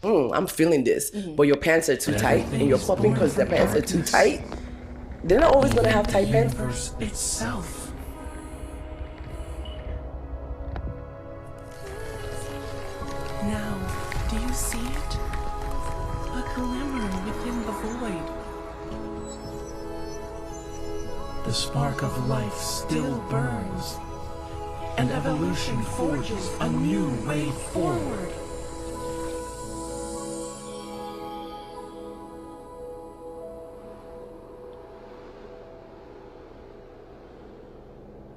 I'm feeling this, but your pants are too tight and you're popping because the pants are too tight, they're not always gonna have tight pants. The universe itself. Now, do you see it? A glimmer within the void. The spark of life still burns, and evolution forges a new way forward.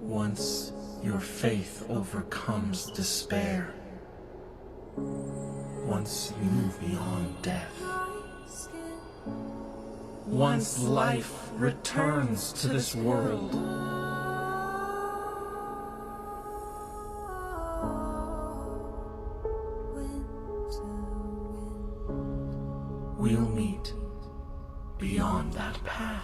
Once your faith overcomes despair, once you move beyond death, once life returns to this world, we'll meet beyond that path.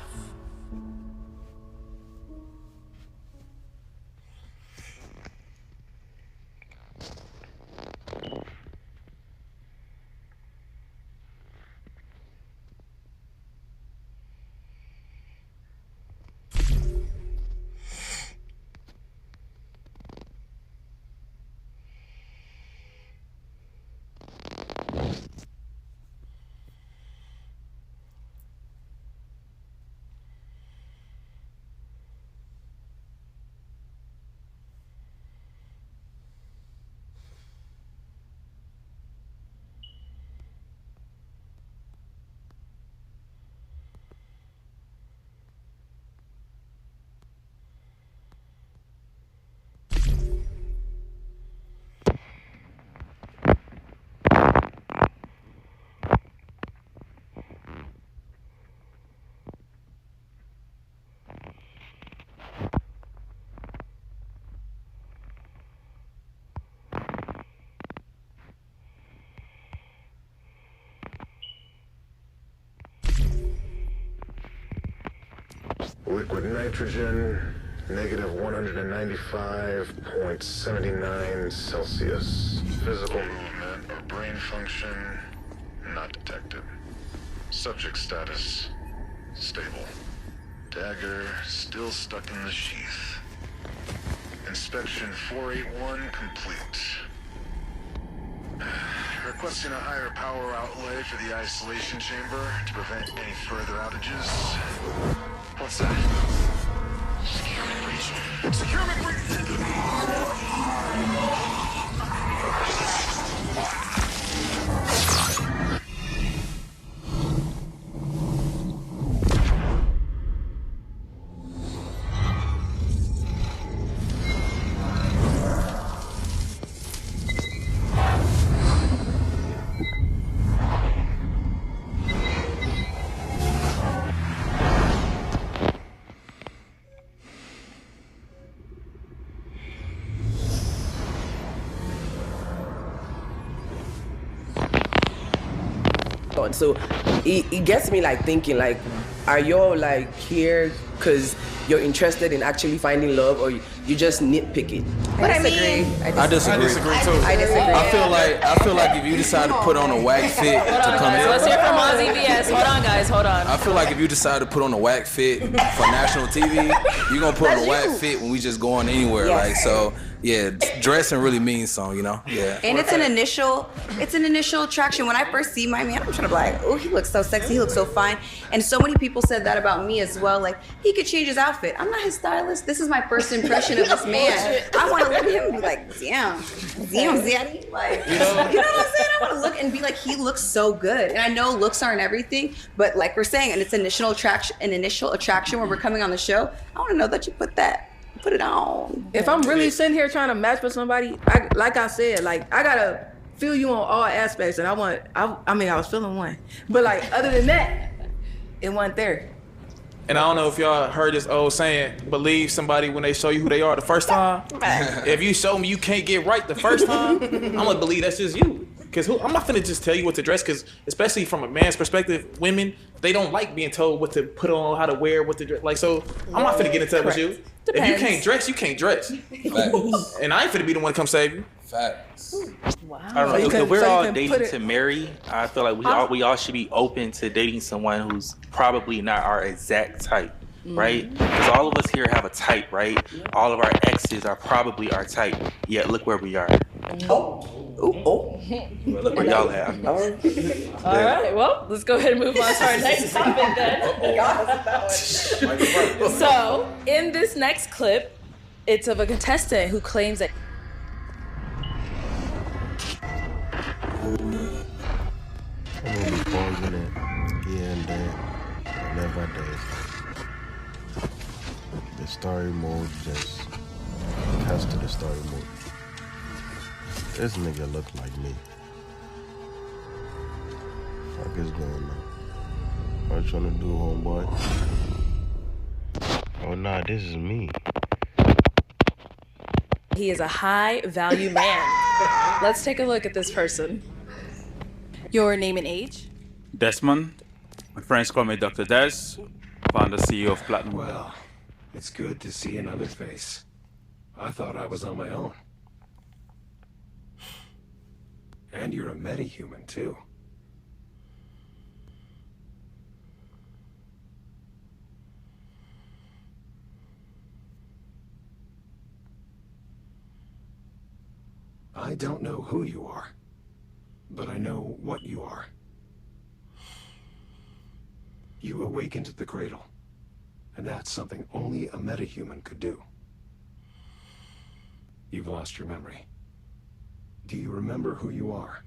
Liquid nitrogen, negative 195.79 Celsius. Physical movement or brain function, not detected. Subject status, stable. Dagger still stuck in the sheath. Inspection 481 complete. Requesting a higher power outlay for the isolation chamber to prevent any further outages. What's that? Securement breach. Securement breach! So it gets me like thinking, like, are y'all like here because you're interested in actually finding love, or you just nitpick it? But I disagree. I disagree too. I disagree. I feel like if you decide to put on a whack fit to come in, Let's hear from Ozzy VS. Hold on, guys. Hold on. I feel like if you decide to put on a whack fit for national TV, you're gonna put on a whack fit when we just going anywhere. Yes. Like, so yeah, dressing really means something, you know? Yeah. And it's an initial attraction. When I first see my man, I'm trying to be like, oh, he looks so sexy, he looks so fine. And so many people said that about me as well. Like, he could change his outfit. I'm not his stylist. This is my first impression of this man. I want to look at him and be like, damn, zaddy. Like, you know what I'm saying? I want to look and be like, he looks so good. And I know looks aren't everything, but like we're saying, and it's initial attraction when we're coming on the show. I want to know that you put it on. If I'm really sitting here trying to match with somebody, like I said, like I gotta feel you on all aspects, and I was feeling one, but like other than that, it wasn't there. And I don't know if y'all heard this old saying, believe somebody when they show you who they are the first time. If you show me you can't get right the first time, I'm gonna believe that's just you. Because I'm not finna just tell you what to dress, because especially from a man's perspective, women, they don't like being told what to put on, how to wear, what to dress. Like, so I'm not finna get into that with you. Depends. If you can't dress, you can't dress. And I ain't finna be the one to come save you. Facts. Wow. I don't know. So you If can- we're so you all can dating put it- to marry, I feel like we all should be open to dating someone who's probably not our exact type, right? Because all of us here have a type, right? All of our exes are probably our type. Yet look where we are. Oh. Well, look where y'all at. All right. Well, let's go ahead and move on to our next topic then. So, in this next clip, it's of a contestant who claims that I'm gonna be pausing it here and there whenever there's the story mode just has to the story mode. This nigga look like me. Fuck is going on? What you trying to do, homeboy? Oh nah, this is me. he is a high value man. Let's take a look at this person. Your name and age? Desmond. My friends call me Dr. Des, founder CEO of Platinum. Well, it's good to see another face. I thought I was on my own. And you're a metahuman, too. I don't know who you are, but I know what you are. You awakened the cradle, and that's something only a metahuman could do. You've lost your memory. Do you remember who you are?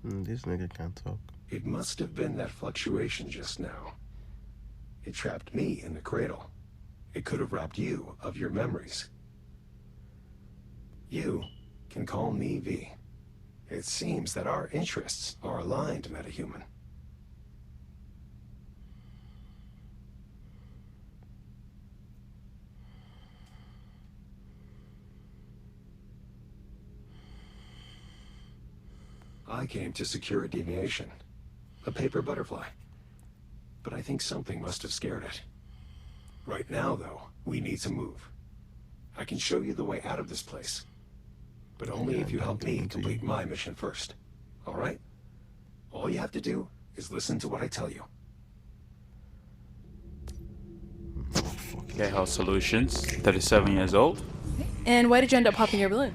This nigga can't talk. It must have been that fluctuation just now. It trapped me in the cradle. It could have robbed you of your memories. You can call me V. It seems that our interests are aligned, metahuman. I came to secure a deviation. A paper butterfly. But I think something must have scared it. Right now, though, we need to move. I can show you the way out of this place. But only if you help me complete my mission first. All right? All you have to do is listen to what I tell you. Care Health Solutions, 37 years old. And why did you end up popping your balloon?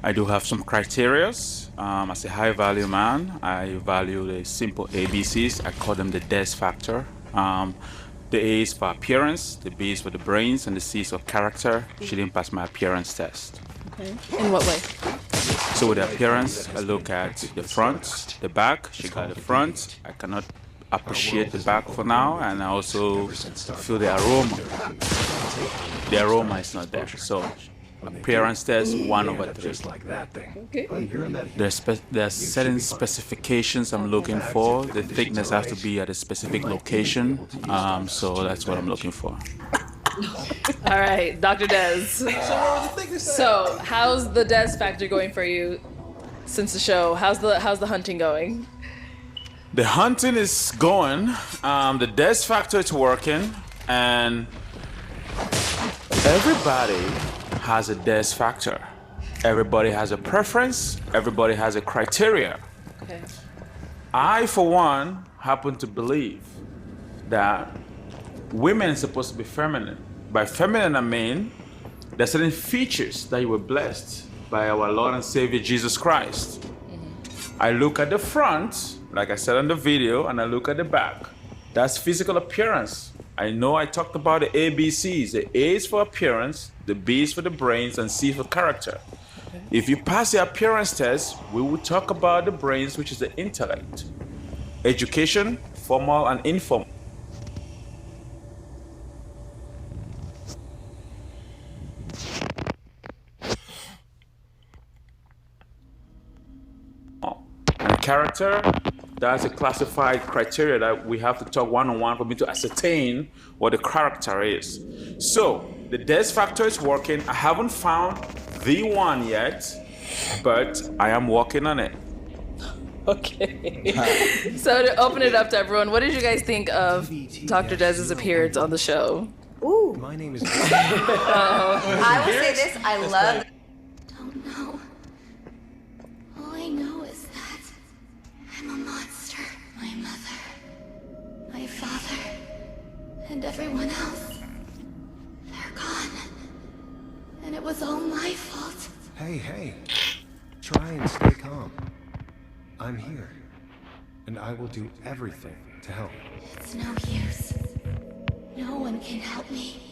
I do have some criterias. As a high value man, I value the simple ABCs. I call them the DES factor. The A is for appearance, the B is for the brains, and the C is for character. She didn't pass my appearance test. Okay. In what way? So with the appearance, I look at the front, the back. She got the front. I cannot appreciate the back for now, and I also feel the aroma. The aroma is not there. So appearance test 1/3. Okay. There's certain specifications I'm looking for. The thickness has to be at a specific location. So that's what I'm looking for. All right, Dr. Des. So, how's the Des factor going for you since the show? How's the hunting going? The hunting is going. The Des factor is working, and everybody has a Des factor. Everybody has a preference. Everybody has a criteria. Okay. I, for one, happen to believe that women are supposed to be feminine. By feminine, I mean there's certain features that you were blessed by our Lord and Savior Jesus Christ. I look at the front, like I said in the video, and I look at the back. That's physical appearance. I know I talked about the ABCs. The A is for appearance, the B is for the brains, and C for character. Okay. If you pass the appearance test, we will talk about the brains, which is the intellect. Education, formal and informal. And character, that's a classified criteria that we have to talk one-on-one for me to ascertain what the character is. So the Des factor is working. I haven't found the one yet, but I am working on it. Okay. So to open it up to everyone, what did you guys think of Dr. Dez's appearance on the show? Ooh. My name is. I will say this. I love. Don't know. All I know is that I'm a monster. My mother, my father, and everyone else. They're gone. And it was all my fault. Hey. Try and stay calm. I'm here. And I will do everything to help. It's no use. No one can help me.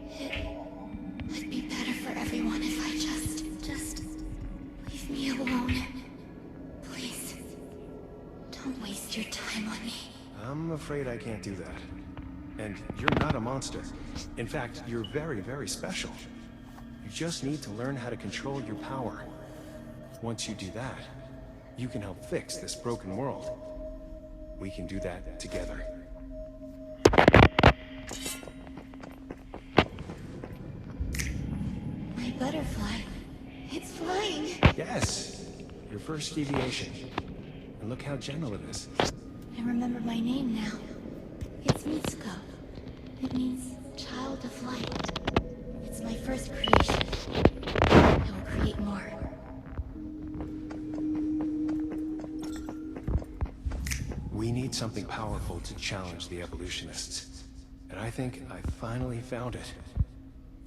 It'd be better for everyone if I just leave me alone. Please, don't waste your time on me. I'm afraid I can't do that. And you're not a monster. In fact, you're very, very special. You just need to learn how to control your power. Once you do that, you can help fix this broken world. We can do that together. My butterfly, it's flying. Yes, your first deviation. And look how gentle it is. I remember my name now. It's Mitsuko. It means child of light. It's my first creation. I will create more. We need something powerful to challenge the evolutionists. And I think I finally found it.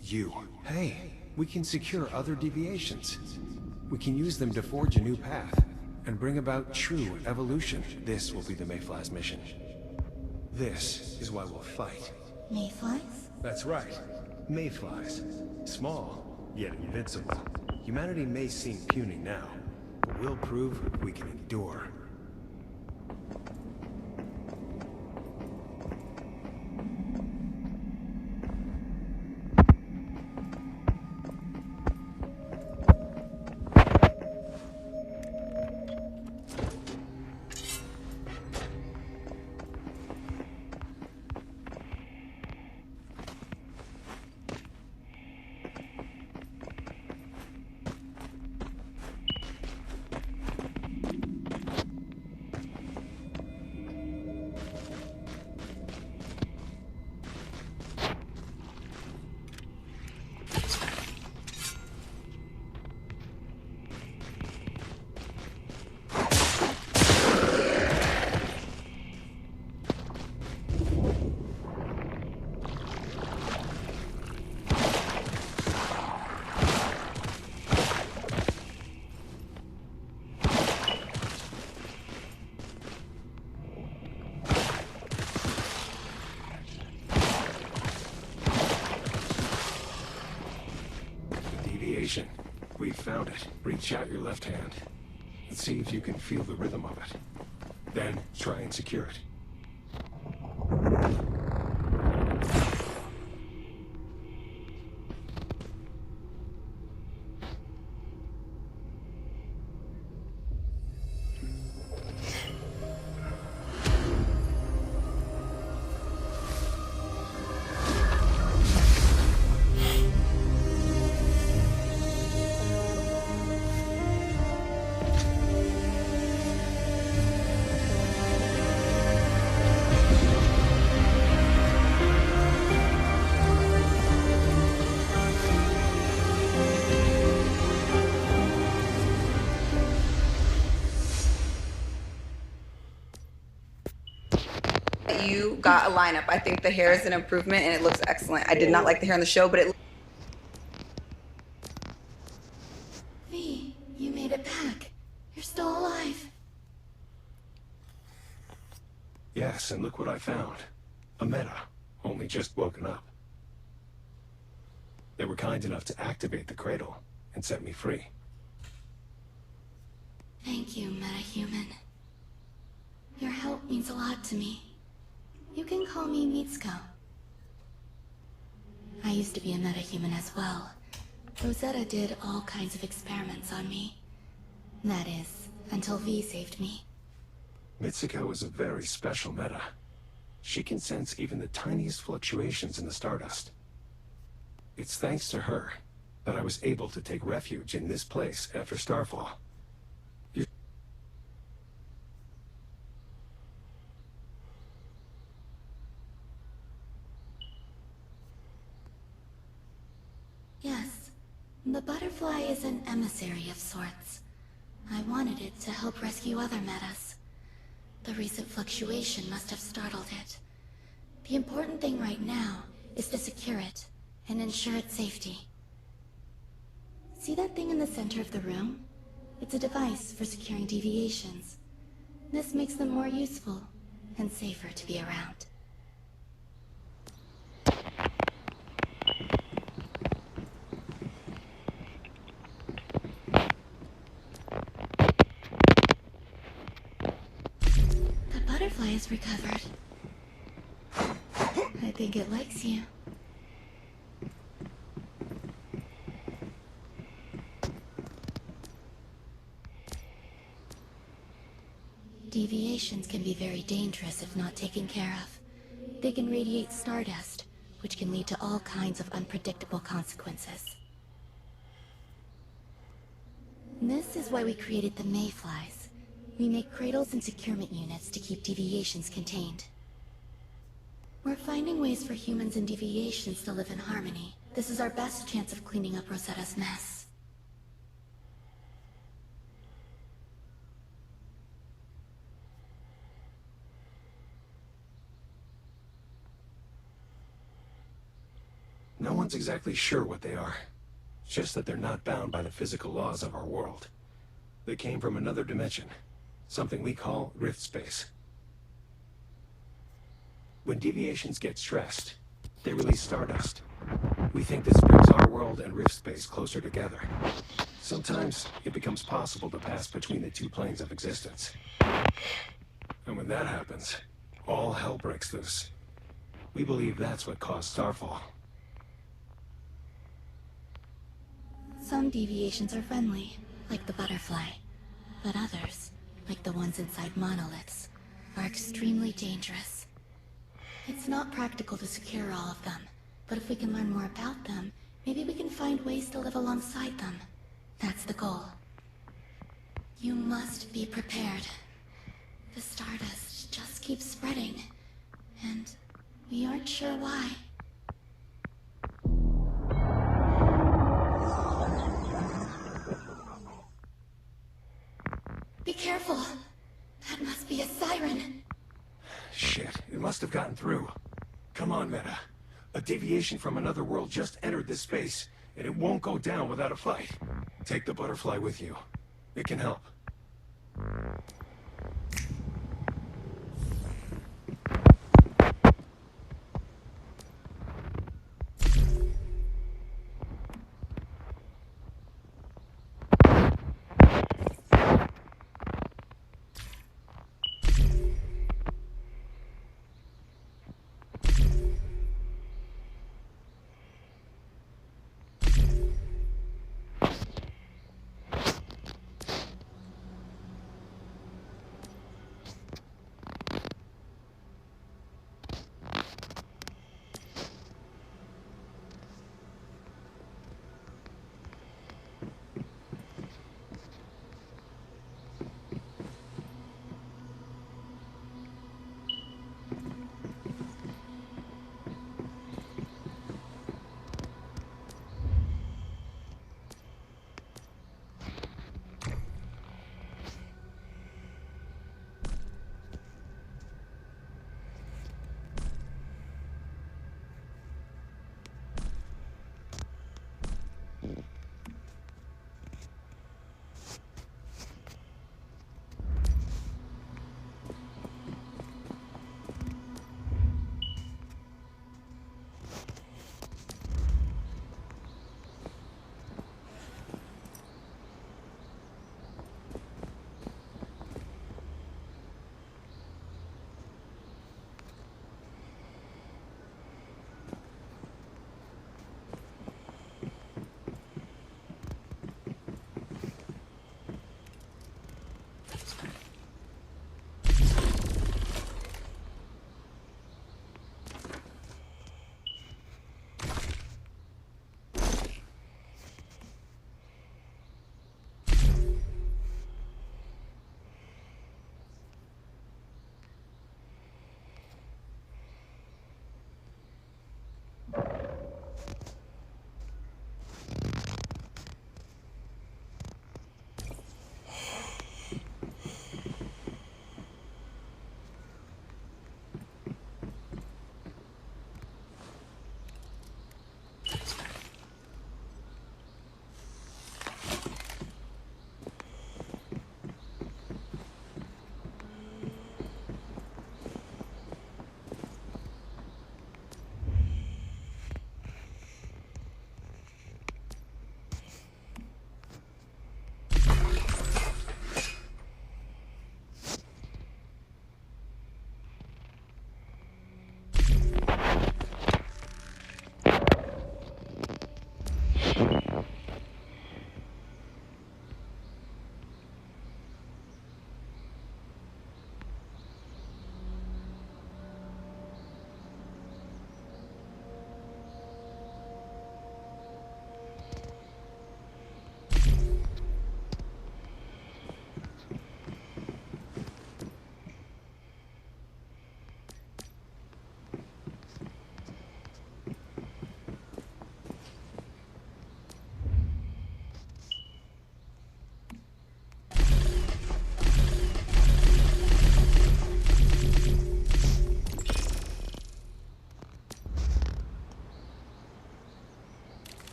You. Hey, we can secure other deviations. We can use them to forge a new path and bring about true evolution. This will be the Mayfly's mission. This is why we'll fight. Mayflies? That's right. Mayflies. Small, yet invincible. Humanity may seem puny now, but we'll prove we can endure. We found it. Reach out your left hand and see if you can feel the rhythm of it. Then try and secure it. You got a lineup. I think the hair is an improvement and it looks excellent. I did not like the hair on the show, but it. V, you made it back. You're still alive. Yes, and look what I found. A meta, only just woken up. They were kind enough to activate the cradle and set me free. Thank you, metahuman. Your help means a lot to me. You can call me Mitsuko. I used to be a metahuman as well. Rosetta did all kinds of experiments on me. That is, until V saved me. Mitsuko is a very special meta. She can sense even the tiniest fluctuations in the stardust. It's thanks to her that I was able to take refuge in this place after Starfall. The butterfly is an emissary of sorts. I wanted it to help rescue other metas. The recent fluctuation must have startled it. The important thing right now is to secure it and ensure its safety. See that thing in the center of the room? It's a device for securing deviations. This makes them more useful and safer to be around. The butterfly is recovered. I think it likes you. Deviations can be very dangerous if not taken care of. They can radiate stardust, which can lead to all kinds of unpredictable consequences. This is why we created the mayflies. We make cradles and securement units to keep deviations contained. We're finding ways for humans and deviations to live in harmony. This is our best chance of cleaning up Rosetta's mess. No one's exactly sure what they are. Just that they're not bound by the physical laws of our world. They came from another dimension, something we call rift space. When deviations get stressed, they release stardust. We think this brings our world and rift space closer together. Sometimes it becomes possible to pass between the two planes of existence. And when that happens, all hell breaks loose. We believe that's what caused Starfall. Some deviations are friendly, like the butterfly. But others, like the ones inside monoliths, are extremely dangerous. It's not practical to secure all of them, but if we can learn more about them, maybe we can find ways to live alongside them. That's the goal. You must be prepared. The stardust just keeps spreading, and we aren't sure why. Be careful. That must be a siren. Shit, it must have gotten through. Come on, Meta. A deviation from another world just entered this space, and it won't go down without a fight. Take the butterfly with you. It can help.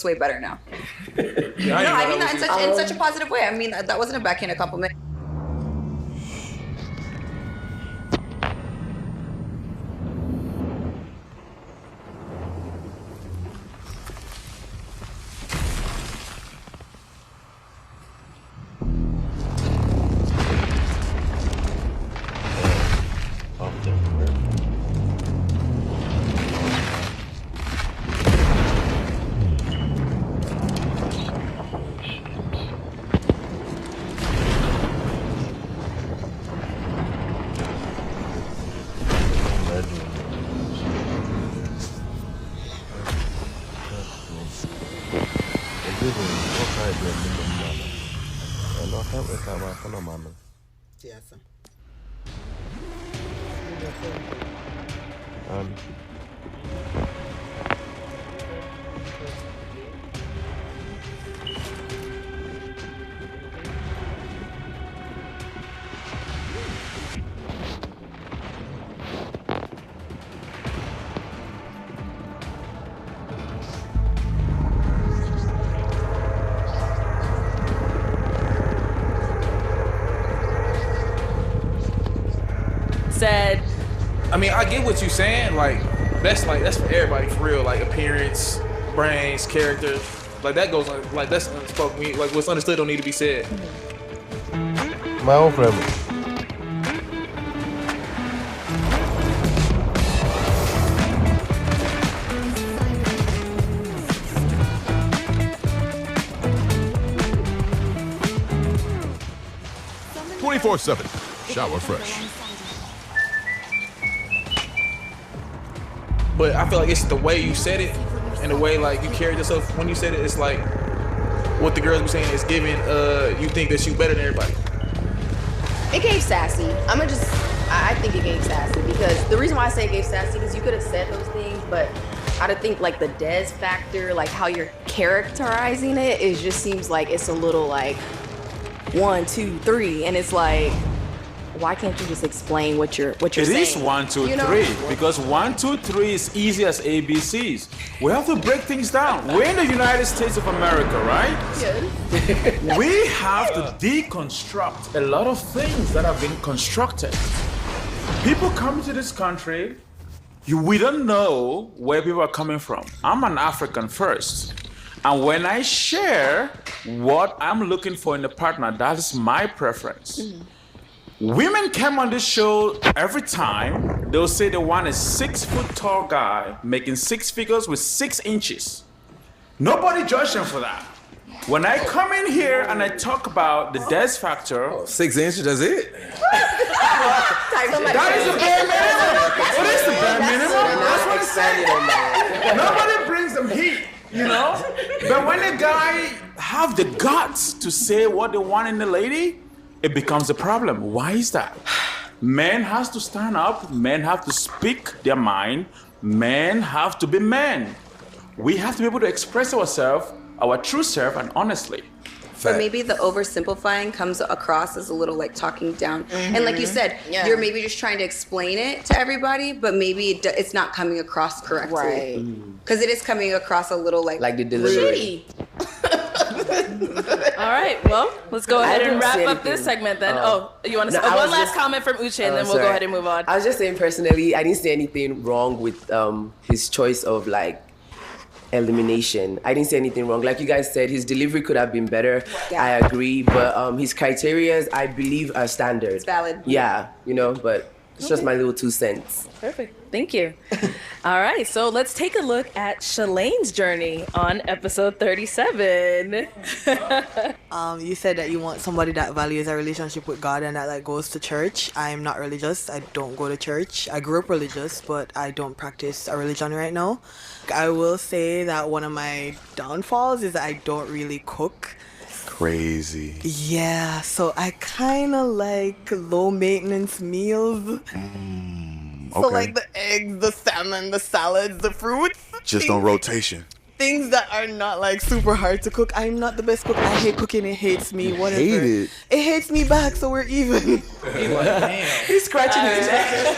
looks way better now. Yeah, No, I mean that in such a positive way. I mean, that wasn't a backhanded compliment. Said, I mean, I get what you're saying. That's for everybody, for real. Like appearance, brains, character. Like that goes on. Like that's unspoken. Like what's understood don't need to be said. My own family. Shower fresh. But I feel like it's the way you said it and the way like you carried yourself when you said it. It's like what the girls be saying is giving. You think that you better than everybody. It gave sassy. I think it gave sassy because the reason why I say it gave sassy is you could have said those things, but I think like the Des factor, like how you're characterizing it, it just seems like it's a little like 1, 2, 3, and it's like, why can't you just explain what you're saying? It is 1, 2, 3 because 1, 2, 3 is easy as ABCs. We have to break things down. We're in the United States of America, right? Yes. We have to deconstruct a lot of things that have been constructed. People come to this country, we don't know where people are coming from. I'm an African first. And when I share what I'm looking for in a partner, that is my preference. Mm-hmm. Women come on this show every time. They'll say they want a 6-foot-tall guy making 6 figures with 6 inches. Nobody judge them for that. When I come in here and I talk about the Des factor, 6 inches, that's it. That is the bare minimum. What is the bare minimum? That's what it's saying. Nobody brings them heat, you know? But when a guy have the guts to say what they want in the lady, it becomes a problem. Why is that? Men have to stand up. Men have to speak their mind. Men have to be men. We have to be able to express ourselves, our true self, and honestly. But maybe the oversimplifying comes across as a little like talking down. Mm-hmm. And like you said, you're maybe just trying to explain it to everybody, but maybe it's not coming across correctly. Right. Because it is coming across a little like the delivery. All right, well, let's go ahead and wrap up this segment then. You want to say one last comment from Uche and then we'll go ahead and move on. I was just saying personally, I didn't see anything wrong with his choice of like elimination. I didn't say anything wrong. Like you guys said, his delivery could have been better. Yeah. I agree, but his criteria, I believe, are standard. It's valid. Yeah, but it's just my little 2 cents. Perfect. Thank you. All right, so let's take a look at Shalane's journey on episode 37. You said that you want somebody that values a relationship with God and that like goes to church. I'm not religious. I don't go to church. I grew up religious, but I don't practice a religion right now. I will say that one of my downfalls is that I don't really cook. Crazy. Yeah, so I kind of like low maintenance meals. So like the eggs, the salmon, the salads, the fruits. Just on rotation. Things that are not like super hard to cook. I'm not the best cook. I hate cooking. It hates me. Whatever. Hate it. It hates me back, so we're even. He's scratching his head.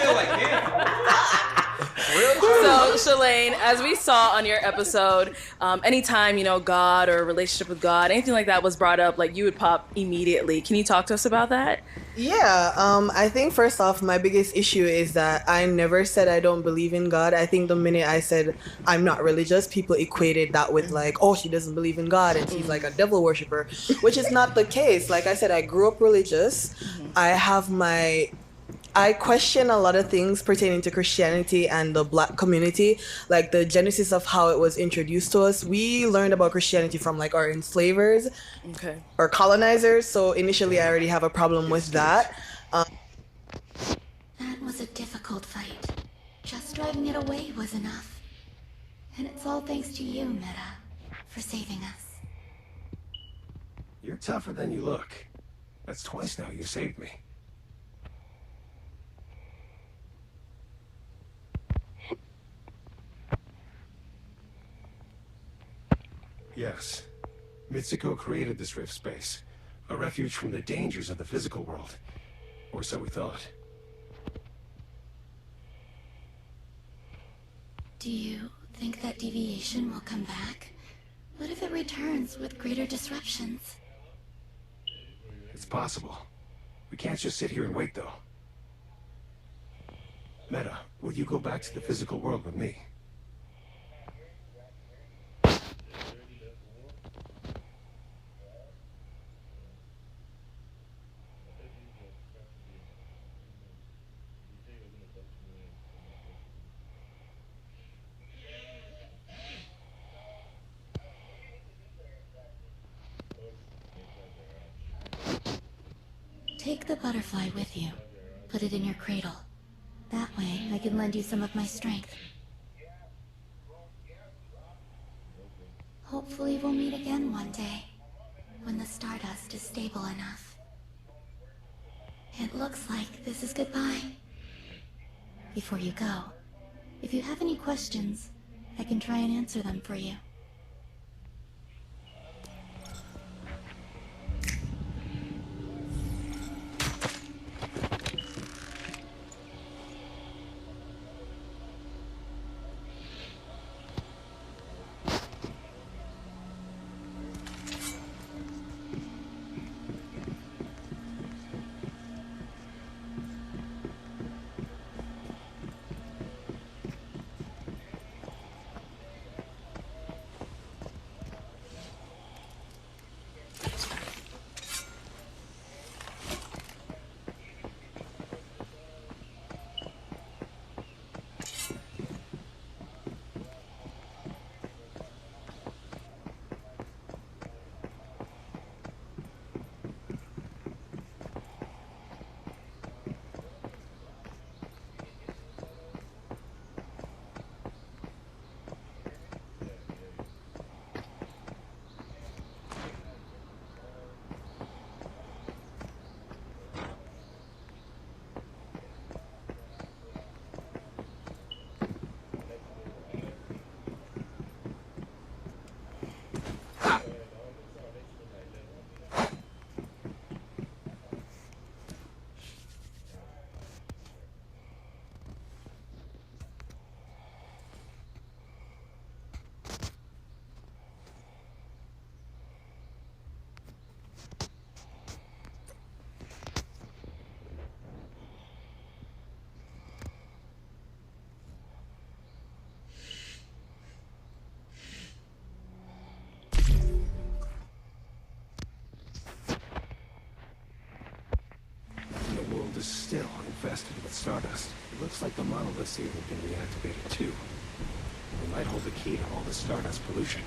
So, Shalane, as we saw on your episode, anytime, God or a relationship with God, anything like that was brought up, like you would pop immediately. Can you talk to us about that? Yeah, I think first off, my biggest issue is that I never said I don't believe in God. I think the minute I said I'm not religious, people equated that with like, oh, she doesn't believe in God and she's like a devil worshiper, which is not the case. Like I said, I grew up religious. I question a lot of things pertaining to Christianity and the Black community, like the genesis of how it was introduced to us. We learned about Christianity from like our enslavers or colonizers. So initially, I already have a problem with that. That was a difficult fight. Just driving it away was enough. And it's all thanks to you, Meta, for saving us. You're tougher than you look. That's twice now you saved me. Yes. Mitsuko created this rift space. A refuge from the dangers of the physical world. Or so we thought. Do you think that deviation will come back? What if it returns with greater disruptions? It's possible. We can't just sit here and wait, though. Meta, will you go back to the physical world with me? Take the butterfly with you. Put it in your cradle. That way, I can lend you some of my strength. Hopefully we'll meet again one day, when the stardust is stable enough. It looks like this is goodbye. Before you go, if you have any questions, I can try and answer them for you. Is still infested with stardust. It looks like the monoliths here have been reactivated too. They might hold the key to all the stardust pollution.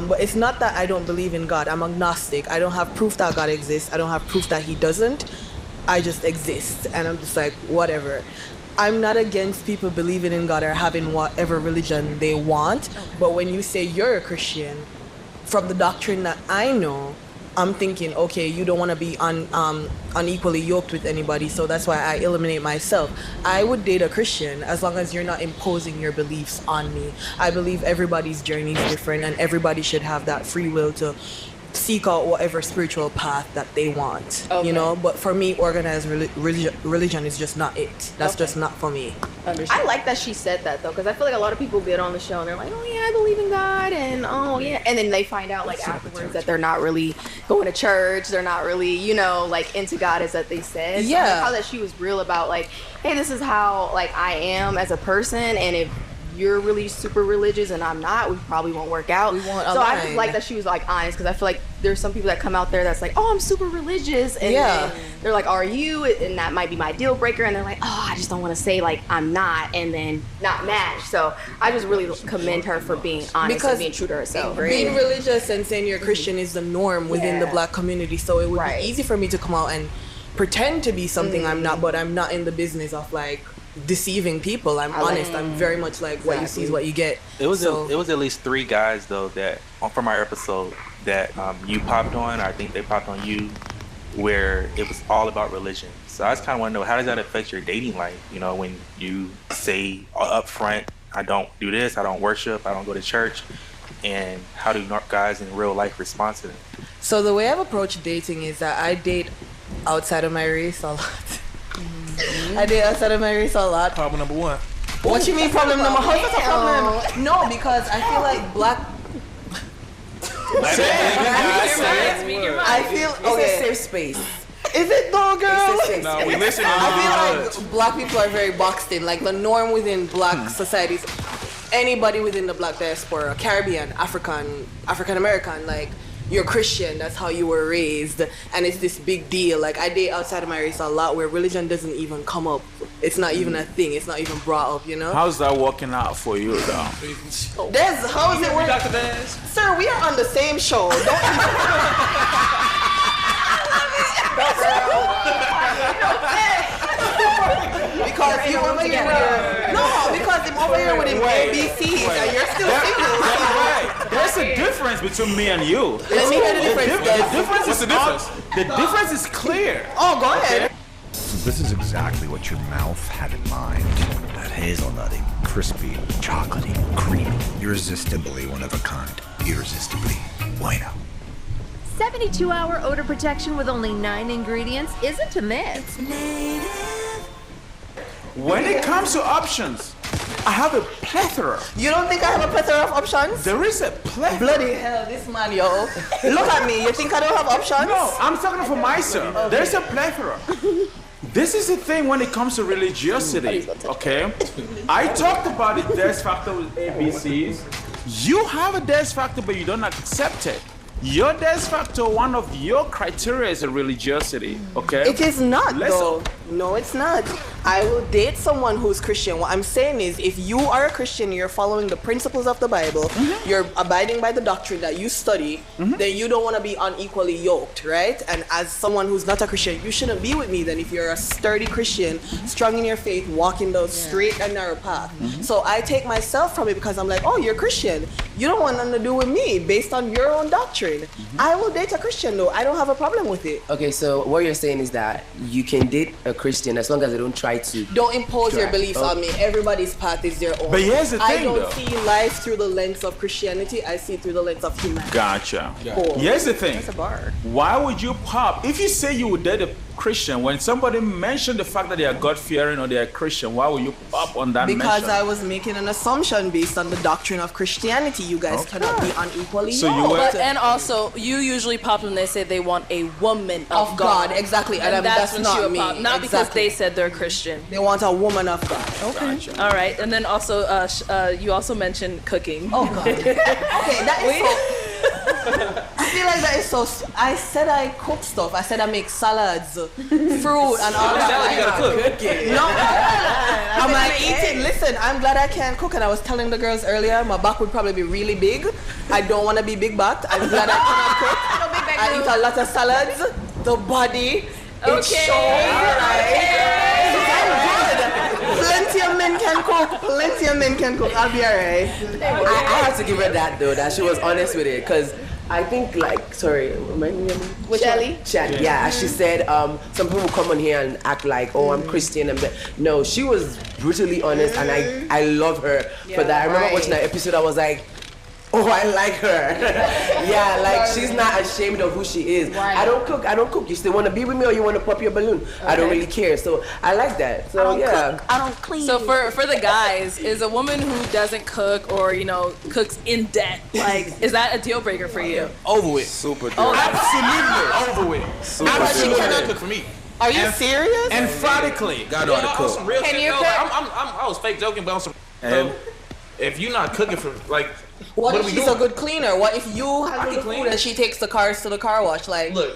But it's not that I don't believe in God. I'm agnostic. I don't have proof that God exists. I don't have proof that he doesn't. I just exist. And I'm just like, whatever. I'm not against people believing in God or having whatever religion they want. But when you say you're a Christian, from the doctrine that I know, I'm thinking, okay, you don't want to be unequally yoked with anybody, so that's why I eliminate myself. I would date a Christian as long as you're not imposing your beliefs on me. I believe everybody's journey is different, and everybody should have that free will to seek out whatever spiritual path that they want, you know. But for me, organized religion is just not it. That's just not for me. I like that she said that though, because I feel like a lot of people get on the show and they're like, oh yeah, I believe in God, and oh yeah, and then they find out like afterwards that they're not really going to church, they're not really, you know, like into God as that they said. So I like how that she was real about like, hey, this is how like I am as a person, and if you're really super religious and I'm not, we probably won't work out. So I just like that she was like honest, because I feel like there's some people that come out there that's like, oh, I'm super religious, and then they're like, are you? And that might be my deal breaker, and they're like, oh, I just don't want to say like I'm not, and then not match. So I just really commend her for being honest and being true to herself. Being religious and saying you're a Christian is the norm within the Black community, so it would be easy for me to come out and pretend to be something I'm not, but I'm not in the business of like deceiving people. I'm honest. I'm very much like what you see is what you get. It was at least 3 guys though that from our episode that you popped on. I think they popped on you, where it was all about religion. So I just kind of want to know, how does that affect your dating life? You know, when you say up front, I don't do this, I don't worship, I don't go to church, and how do guys in real life respond to that? So the way I've approached dating is that I date outside of my race a lot. I date outside of my race a lot. Problem number 1. What you mean problem number? How's that a problem? No, because I feel like Black. I feel okay. It's a safe space. Is it though, girl? No, we listen. I feel like Black people are very boxed in. Like the norm within Black societies, anybody within the Black diaspora, Caribbean, African American, like, you're Christian, that's how you were raised, and it's this big deal. Like, I date outside of my race a lot where religion doesn't even come up. It's not even a thing. It's not even brought up, you know? How's that working out for you, though? How is it working? Dr. Daz? Sir, we are on the same show. Because you over here because I'm over here with him ABCs and you're still single. There's a difference between me and you. Let me hear the difference. What's the difference? The difference is clear. Oh, go ahead. So this is exactly what your mouth had in mind. That hazelnutty, crispy, chocolatey, creamy, irresistibly one of a kind. Irresistibly bueno. 72-hour odor protection with only 9 ingredients isn't a myth. When it comes to options, I have a plethora. You don't think I have a plethora of options? There is a plethora. Bloody hell, this man, yo. Look at me. You think I don't have options? No, I'm talking for myself. Okay. There's a plethora. This is the thing when it comes to religiosity, okay? I talked about the death factor with ABCs. You have a death factor, but you don't accept it. Your death factor, one of your criteria is a religiosity, okay? It is not, though. No, it's not. I will date someone who's Christian. What I'm saying is, if you are a Christian, you're following the principles of the Bible, you're abiding by the doctrine that you study, then you don't want to be unequally yoked, right? And as someone who's not a Christian, you shouldn't be with me then if you're a sturdy Christian, strong in your faith, walking the straight and narrow path. So I take myself from it because I'm like, oh, you're Christian. You don't want nothing to do with me based on your own doctrine. I will date a Christian, though. I don't have a problem with it. Okay, so what you're saying is that you can date a Christian as long as they don't try to... Don't impose your beliefs on me. Everybody's path is their own. But here's the thing, I don't see life through the lens of Christianity. I see it through the lens of humanity. Gotcha. Here's the thing. That's a bar. Why would you pop? If you say you would date a Christian, when somebody mentioned the fact that they are God-fearing or they are Christian, why would you pop on that Because mention? I was making an assumption based on the doctrine of Christianity. You guys cannot be unequally yoked. And also, you usually pop when they say they want a woman of God. Exactly. And that's when not you me. pop. Not because they said they're Christian. They want a woman of God. Okay. Gotcha. All right. And then also, you also mentioned cooking. Oh, God. Okay, that is so... I feel like that is so... I said I cook stuff. I said I make salads, fruit, and all that. You gotta cook. No. I'm like eating. Listen, I'm glad I can cook. And I was telling the girls earlier, my back would probably be really big. I don't want to be big backed. I'm glad I cannot cook. I eat a lot of salads. The body, it shows. I'm good. Plenty Plenty of men can cook. Plenty of men can cook. I'll be alright. I have to give her that though, that she was honest with it, because I think remind me of With Shelly? Yeah, she said some people come on here and act like, oh, I'm Christian, no, she was brutally honest, and I love her for that. I remember watching that episode, I was like, oh, I like her. Yeah, like she's not ashamed of who she is. Right. I don't cook. You still want to be with me or you want to pop your balloon? I don't really care. So I like that. So I don't cook. I don't clean. So for the guys, is a woman who doesn't cook or cooks in debt, like, is that a deal breaker for you? Over with. Super deal. Oh, absolutely over with. Absolutely. She cannot cook for me. Are you serious? Emphatically. God know how to On cook. some real Can shit, you though, cook? like, I was fake joking, but on some. And- If you're not cooking for like. What are if we she's doing? a good cleaner? What if you have can the clean. food and she takes the cars to the car wash? Like, Look,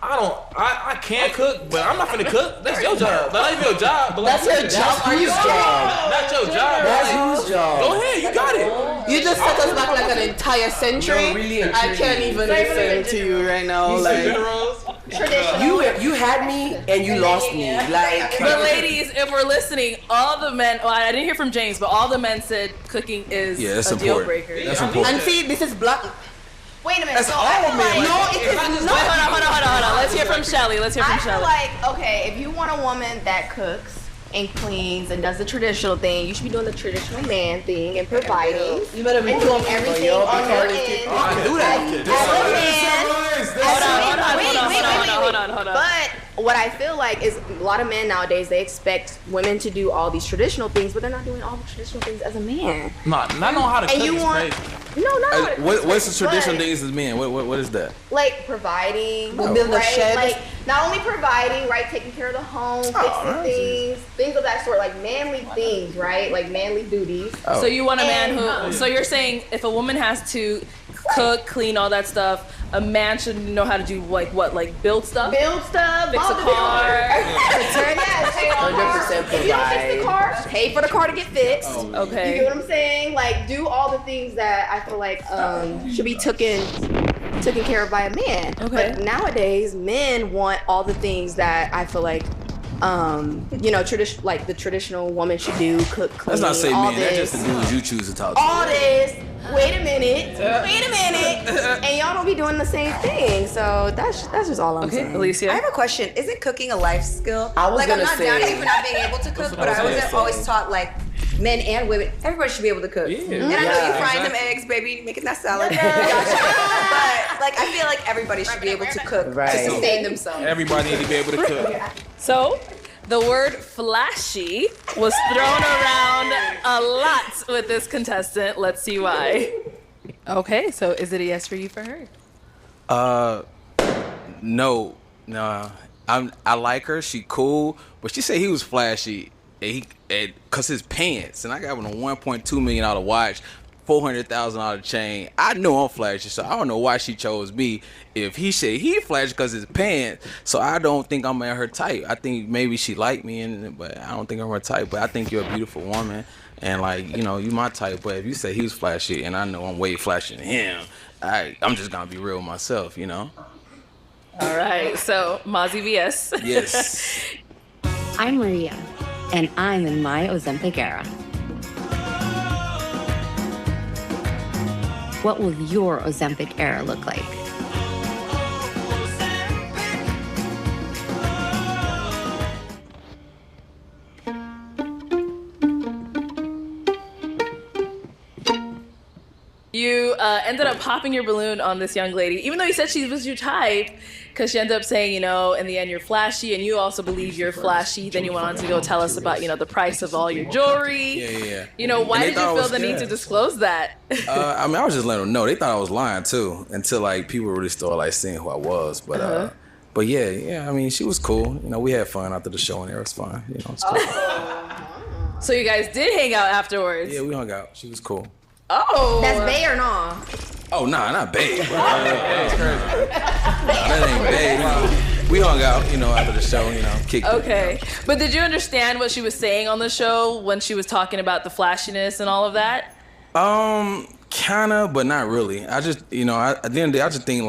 I can't cook, but I'm not finna cook. That's your job. That's not even your job. But That's your job. Are you job? Not your job. That's Like, whose job? Go ahead, you got it. you just set us back like an entire century. You're really I can't even listen to you right now. Like, You had me and you lost me. Like, But ladies, if we're listening, all the men, well, I didn't hear from James, but all the men said cooking is that's a deal important. breaker. That's important. and see, this is black. Wait a minute. That's so all I feel men. like, No, it is not. Hold on. Let's hear from Shelly. I feel like, okay, if you want a woman that cooks and cleans and does the traditional thing, you should be doing the traditional man thing and providing. You better be and doing everything on your end. I can do that. Hold on. But what I feel like is a lot of men nowadays, they expect women to do all these traditional things, but they're not doing all the traditional things as a man. Not know how to And cook you is want- crazy. No, not What's the traditional but, things as men? What is that? like providing, We'll build a right? shed. Like not only providing, right, taking care of the home, fixing things of that sort, like manly things, right? Like manly duties. So you want a man And- who, so you're saying if a woman has to cook, clean, all that stuff, a man should know how to do like build stuff? Build stuff, Fix a all the car. Yes, pay on 100% If you don't fix the car, pay for the car to get fixed. Okay. You get what I'm saying? Like do all the things that I feel like should be taken care of by a man. Okay. But nowadays, men want all the things that I feel like like the traditional woman should do, cook, clean, Let's not say all men. That's this. just the dudes you choose to talk to. All this. Wait a minute. And y'all don't be doing the same thing. So that's just all I'm saying. Alicia? I have a question. Isn't cooking a life skill? I was like, gonna I'm not say- down for not being able to cook, but I was always taught like men and women, everybody should be able to cook. Yeah. And I know you Yeah, frying them eggs, baby, making that salad. But like, I feel like everybody should be able to cook Right. to sustain themselves. Everybody need to be able to cook. So, the word flashy was thrown around a lot with this contestant. Let's see why. Okay, so is it a yes for you for her? No. I like her. She cool, but she said he was flashy. Cause his pants, and I got him a $1.2 million watch, $400,000 chain. I know I'm flashy, so I don't know why she chose me. If he said he flashy because his pants, so I don't think I'm at her type. I think maybe she liked me, but I don't think I'm her type. But I think you're a beautiful woman, and like you my type. But if you say he was flashy, and I know I'm way flashier than him, I'm just gonna be real with myself, All right, so Mozzie VS. Yes. I'm Maria, and I'm in my Ozempic era. What will your Ozempic era look like? You ended up popping your balloon on this young lady, even though you said she was your type, because she ended up saying, in the end you're flashy, and you also believe you're flashy. Then you went on to go tell us about, the price of all your jewelry. Yeah. Why did you feel the need to disclose that? I was just letting them know. They thought I was lying too, until like people really started seeing who I was. But but yeah. I mean, she was cool. We had fun after the show, and it was fun. It's cool. So you guys did hang out afterwards? Yeah, we hung out. She was cool. Oh, that's bae or no? Oh, nah, not bae. That ain't bae. We hung out, after the show, kicked it. Okay, but did you understand what she was saying on the show when she was talking about the flashiness and all of that? Kinda, but not really. I just, at the end of the day, I just think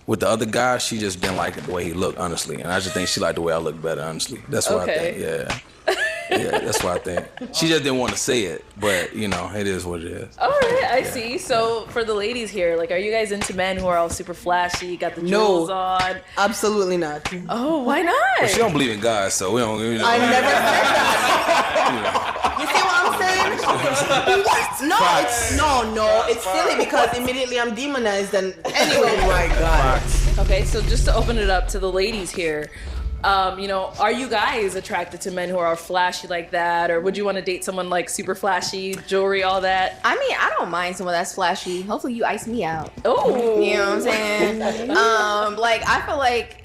with the other guy, she just didn't like the way he looked, honestly, and I just think she liked the way I look better, honestly. That's what I think. Yeah. Yeah, that's what I think. She just didn't want to say it, but you know, it is what it is. All right, I see. So for the ladies here, like, are you guys into men who are all super flashy, got the jewels on? Absolutely not. Oh, why not? Well, she don't believe in God, so we don't. You know, I never said that. You see what I'm saying? What? No. It's silly because immediately I'm demonized and anyway. Oh my God. Okay, so just to open it up to the ladies here, you know, are you guys attracted to men who are flashy like that, or would you want to date someone like super flashy, jewelry, all that? I mean, I don't mind someone that's flashy. Hopefully, you ice me out. Oh, you know what I'm saying? Like I feel like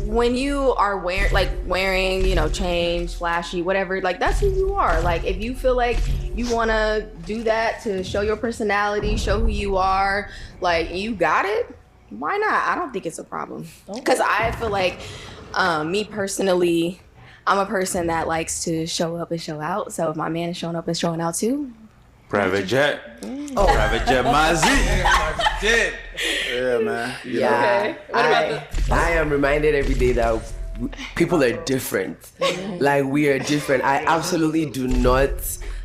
when you are wearing, you know, change, flashy, whatever, like that's who you are. Like if you feel like you want to do that to show your personality, show who you are, like you got it. Why not? I don't think it's a problem. Because I feel like, me personally, I'm a person that likes to show up and show out. So if my man is showing up and showing out too. Private jet. Private jet, Mazi. Yeah, man. Yeah. Okay. I am reminded every day that people are different. Like we are different. I absolutely do not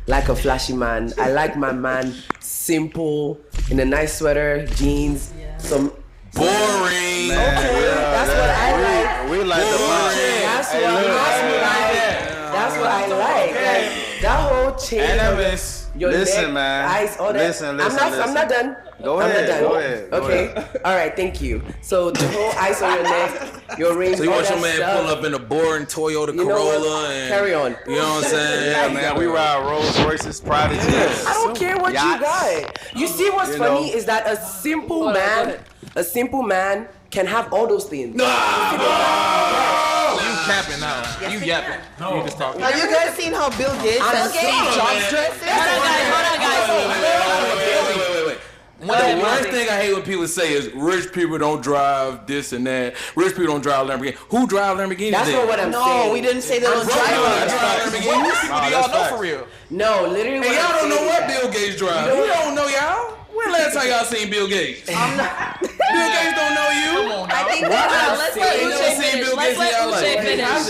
like a flashy man. I like my man simple, in a nice sweater, jeans, some boring. Okay, that's what I like. We like the boring. That's what I like. Like that whole chain. Enemies. Your Listen, neck, man. eyes, all that. Listen. I'm not done. Go I'm ahead. not done. Go ahead. Okay. All right. Thank you. So the whole ice on your neck, your rings. So you all want your that man stuff. pull up in a boring Toyota You know what? Corolla and Carry on. You know what I'm saying? Yeah, man. We ride Rolls Royces, private jets. I don't care what you got. You see what's You funny know. is that a simple man can have all those things. You capping now. You yapping. You just talking. Have you guys seen how Bill Gates and Steve Jobs dress? Wait. The worst thing I hate when people say is rich people don't drive this and that. Rich people don't drive Lamborghini. Who drive Lamborghinis? That's not what I'm saying. No, we didn't say they don't drive. I drive Lamborghinis. What do y'all know for real? No, literally. Hey, what y'all I'm don't know saying what is that- Bill Gates drive. You don't know y'all. When the last time y'all seen Bill Gates? I'm not. Bill Gates don't know you. I think Let's let You never Uche seen finish. Bill Let's Gates let in y'all Uche life.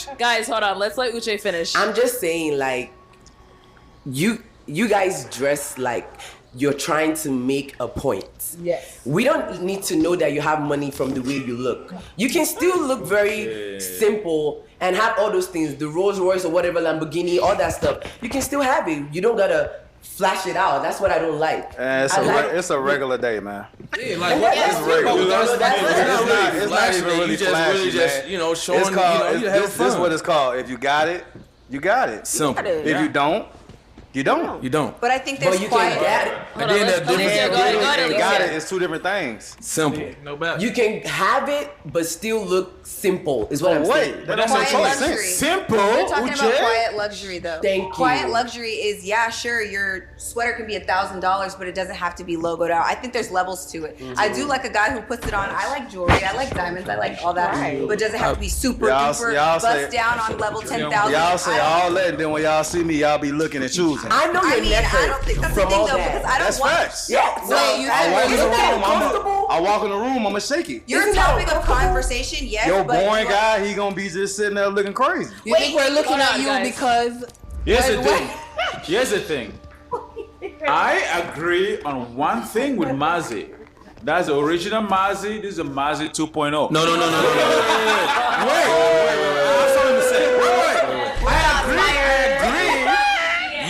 finish. Guys, hold on. Let's let Uche finish. I'm just saying, like, you guys dress like you're trying to make a point. Yes. We don't need to know that you have money from the way you look. You can still look very simple and have all those things, the Rolls Royce or whatever, Lamborghini, all that stuff. You can still have it. You don't gotta flash it out. That's what I don't like. It's a regular day, man. Yeah, like what? It's regular. It's not flashy, even man. really You just flashy, really just, man. you know, showing, It's called, you have this is what it's called. If you got it, you got it. Simple. If you don't, you don't. You don't. But I think there's But you quiet. can get it. And then the difference. Go ahead, You got it. It's two different things. Simple. No bad. You can have it, but still look simple, is what I'm saying. Wait, that don't make Quiet sense. luxury. Simple. We're talking about Uche. quiet luxury, though. Thank you. Quiet luxury is, yeah, sure, your sweater can be $1,000, but it doesn't have to be logoed out. I think there's levels to it. I do like a guy who puts it on. I like jewelry. I like diamonds. I like all that. But it doesn't have to be super duper y'all bust say- down on level 10,000. Y'all say all that, and then when y'all see me, y'all be looking and choosing. I know your neck I don't think that's the from thing, all though, that. because I don't That's want. facts. Yeah, so Wait, you I walk in the isn't that room, uncomfortable? I walk in the room, I'ma shake it. You're a Isn't that topic of uncomfortable? conversation, yes. Yo, but boring guy, he gonna be just sitting there looking crazy. You think we're looking hold at on, you guys. because Here's Wait, the what? thing. Here's the thing. I agree on one thing with Mazi. That's the original Mazi. This is a Mazi 2.0. No. Wait. I have something to say. Wait. I agree.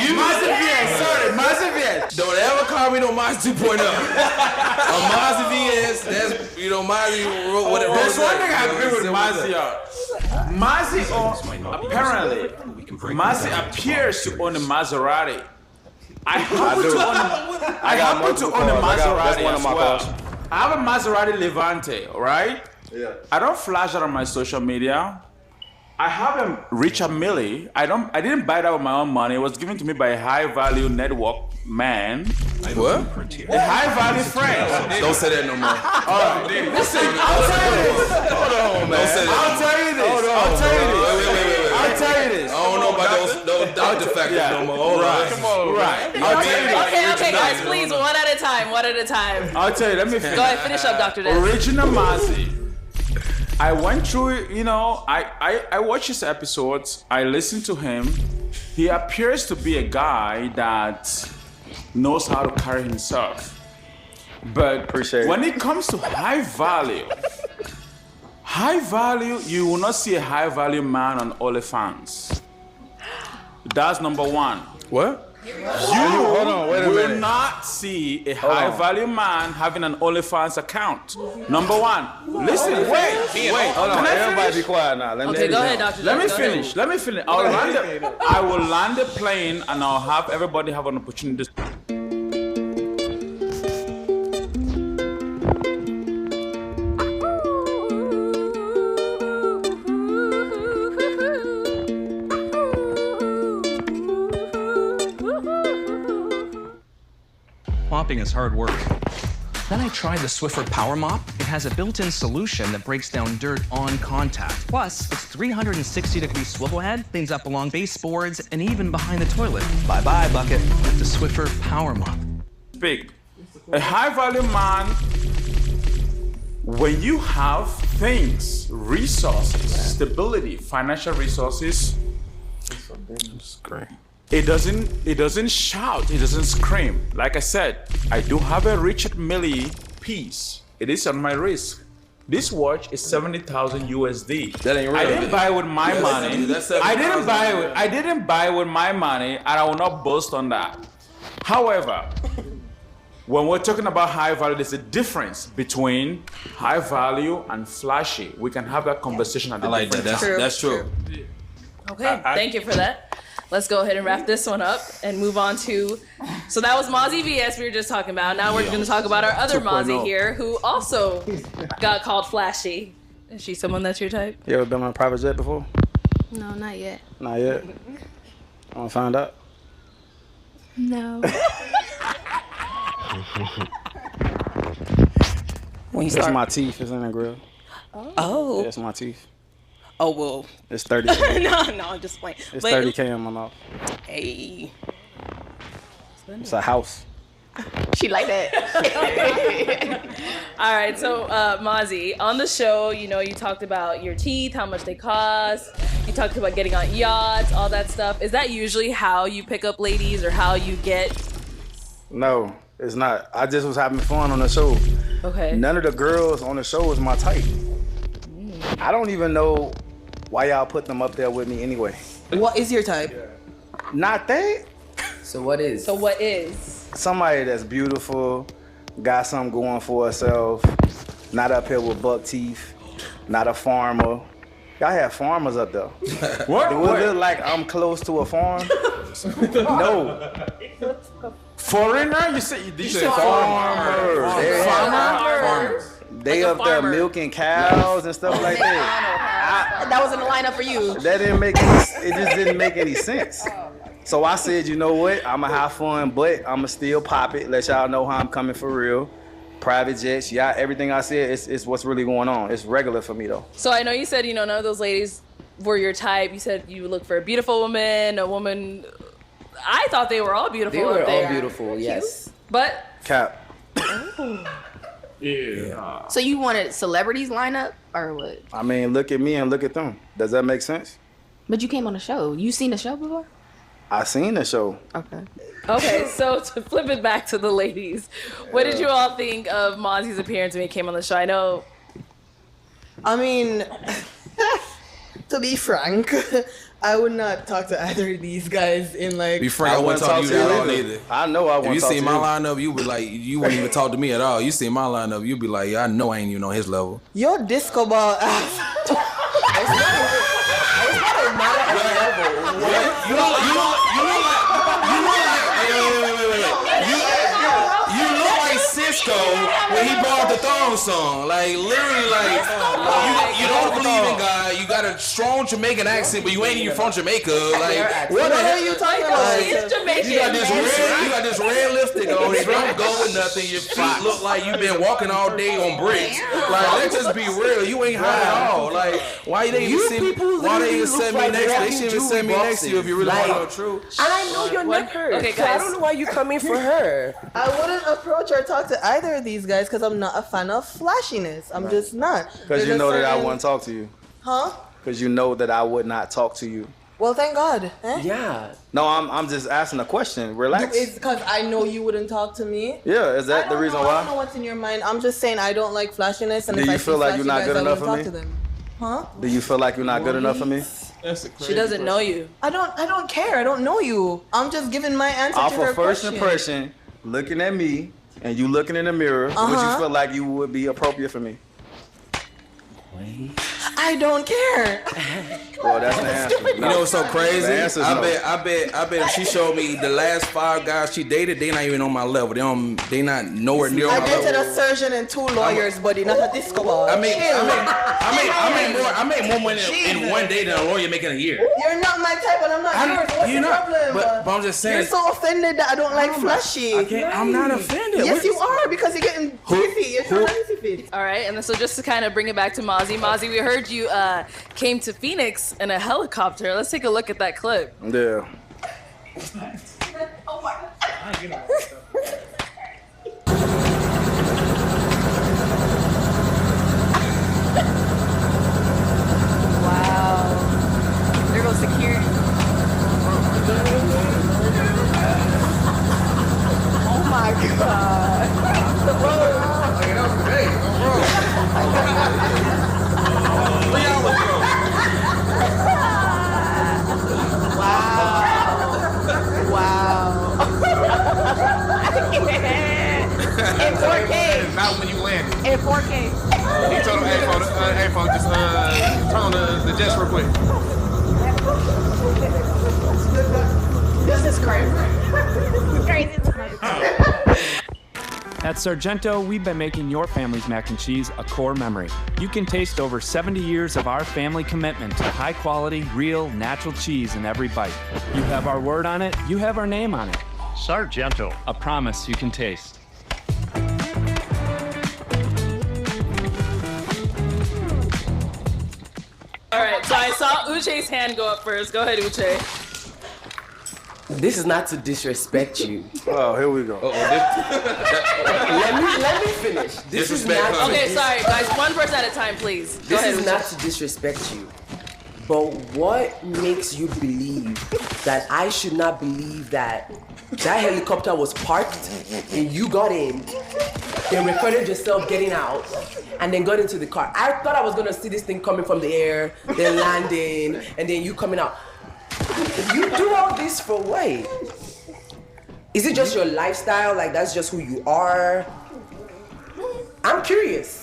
You Mazi VS. Sorry, Mazi VS. Don't ever call me no Mazda 2.0. A Mazda VS, that's, you know, Mazda, whatever. That's one thing I agree with Mazi on. Mazi, apparently, Mazi appears to own a Maserati. I happen to own a Maserati one of as my well. cars. I have a Maserati Levante, all right? Yeah. I don't flash that on my social media. I have a Richard Mille. I didn't buy that with my own money. It was given to me by a high-value network man. What? A high-value friend. Don't say that no more. All right. Listen, I'll tell you this. Hold on, man. Don't say that. I'll tell you this. Hold on, I'll tell you this. Wait. I'll tell you this. I don't know about those doctor factors no more. Hold on. Come on. Right. I'll tell you this. Okay, guys, please, one at a time. I'll tell you. Let me finish. Go ahead, finish up, Dr. Des. Original Mazi I went through, I watched his episodes. I listened to him. He appears to be a guy that knows how to carry himself. But when it comes to high value, you will not see a high value man on OnlyFans. That's number one. What? Hold on, wait a minute. Will not see a high value man having an OnlyFans account. Number one. Listen, wait. Hold on, everybody be quiet now. Go ahead, Dr. Let me finish. I will land the plane and I'll have everybody have an opportunity to... Mopping is hard work. Then I tried the Swiffer Power Mop. It has a built-in solution that breaks down dirt on contact. Plus, its 360-degree swivel head cleans up along baseboards and even behind the toilet. Bye-bye, bucket, with the Swiffer Power Mop. Big. A high-value man, when you have things, resources, stability, financial resources, it's great. It doesn't shout, it doesn't scream. Like I said, I do have a Richard Mille piece. It is on my wrist. This watch is 70,000 USD. That ain't real. I didn't buy it with my money. I didn't buy it with my money, and I will not boast on that. However, when we're talking about high value, there's a difference between high value and flashy. We can have that conversation at the I like that. That's true. Okay, thank you for that. Let's go ahead and wrap this one up and move on to... So that was Mozzie VS we were just talking about. Now we're going to talk about our other Mozzie here, who also got called flashy. Is she someone that's your type? You ever been on a private jet before? No, not yet. Not yet? I want to find out. No. It's my teeth. It's in the grill. Oh. Yeah, it's my teeth. Oh, well. It's 30K. no, I'm just playing. It's 30K in my mouth. Hey. It's a house. She like that. All right, so Mozzie, on the show, you talked about your teeth, how much they cost. You talked about getting on yachts, all that stuff. Is that usually how you pick up ladies or how you get... No, it's not. I just was having fun on the show. Okay. None of the girls on the show was my type. I don't even know why y'all put them up there with me anyway. What is your type? Not that. So what is? Somebody that's beautiful, got something going for herself, not up here with buck teeth, not a farmer. Y'all have farmers up there. What? Do it look like I'm close to a farm? No. Foreigner? You say farmers. Farmers. They Like up there farmer. milking cows and stuff like that. That was in the lineup for you. That didn't make it just didn't make any sense. So I said, you know what? I'ma have fun, but I'ma still pop it, let y'all know how I'm coming for real. Private jets, yeah, everything I said is what's really going on. It's regular for me though. So I know you said, none of those ladies were your type. You said you look for a beautiful woman, a woman... I thought they were all beautiful. They were up all there. beautiful, yes. But... Cap. Yeah. So you wanted celebrities lineup or what? I mean, look at me and look at them. Does that make sense? But you came on the show. You seen the show before? I seen the show. Okay, so to flip it back to the ladies, what did you all think of Mozzie's appearance when he came on the show? I know... I mean, to be frank, I would not talk to either of these guys in like... Be frank, I wouldn't talk to you at all either. I know I wouldn't If talk you to see you. my lineup, you be like, you wouldn't even talk to me at all. You see my lineup, you be like, yeah, I know I ain't even on his level. Your disco ball ass. You look like Cisco when he brought the thong song. Like literally, like you don't believe in God. You got a strong Jamaican accent, but you ain't even from Jamaica. Like what are you talking about? He's Jamaican. You got this red lipstick on. You don't go with nothing. Your feet look like you've been walking all day on bricks. Like let's just be real. You ain't high at all. Like why they even send me? Why they even send me next? They should even send me next to you if you really want to know the truth. And I know your neck hurts. Okay, so I don't know why you coming for her. I wouldn't approach or talk to either of these guys because I'm not a fan of flashiness. I'm just not. Because you know that I wouldn't talk to you. Huh? Because you know that I would not talk to you. Well, thank God. Eh? Yeah. No, I'm just asking a question. Relax. It's because I know you wouldn't talk to me. Yeah, is that the reason I why? don't know what's in your mind. I'm just saying I don't like flashiness. And Do if you I feel see like you're not flashy good guys, I enough wouldn't for talk me? to them. Huh? Do you feel like you're not good enough for me? She doesn't know you. I don't care. I don't know you. I'm just giving my answer Off to her of first question. impression, looking at me, and you looking in the mirror, would you feel like you would be appropriate for me? I don't care. Well, that's the answer. You know what's so crazy? The answer's I no. bet if she showed me the last 5 guys she dated, they not even on my level. They not nowhere near I my dated level. a surgeon and 2 lawyers, buddy, not a disco ball. I make more money in one day than a lawyer making a year. You're not my type, and I'm not yours. What's the problem? But I'm just saying. You're so offended that I don't like flashy. I'm not offended. Yes, you are, because you're getting goofy. You're trying to fit. All right, and then so just to kind of bring it back to Mozzie. Mozzie, we heard you came to Phoenix in a helicopter. Let's take a look at that clip. Yeah. Oh my Wow. There goes security. Oh my God. Wow. In 4K. Not when you landed. In 4K. He told him, hey, folks, just turn on the jets real quick. This is crazy. Crazy. At Sargento, we've been making your family's mac and cheese a core memory. You can taste over 70 years of our family commitment to high quality, real, natural cheese in every bite. You have our word on it, you have our name on it. Sargento, a promise you can taste. All right, so I saw Uche's hand go up first. Go ahead, Uche. This is not to disrespect you. Oh, here we go. Let me finish. This is not. Okay, sorry, guys. One person at a time, please. Go This ahead, is Uche. not to disrespect you, but what makes you believe that I should not believe that that helicopter was parked and you got in, then recorded yourself getting out, and then got into the car? I thought I was gonna see this thing coming from the air, then landing, and then you coming out. You do all this for what? Is it just your lifestyle? Like that's just who you are? I'm curious.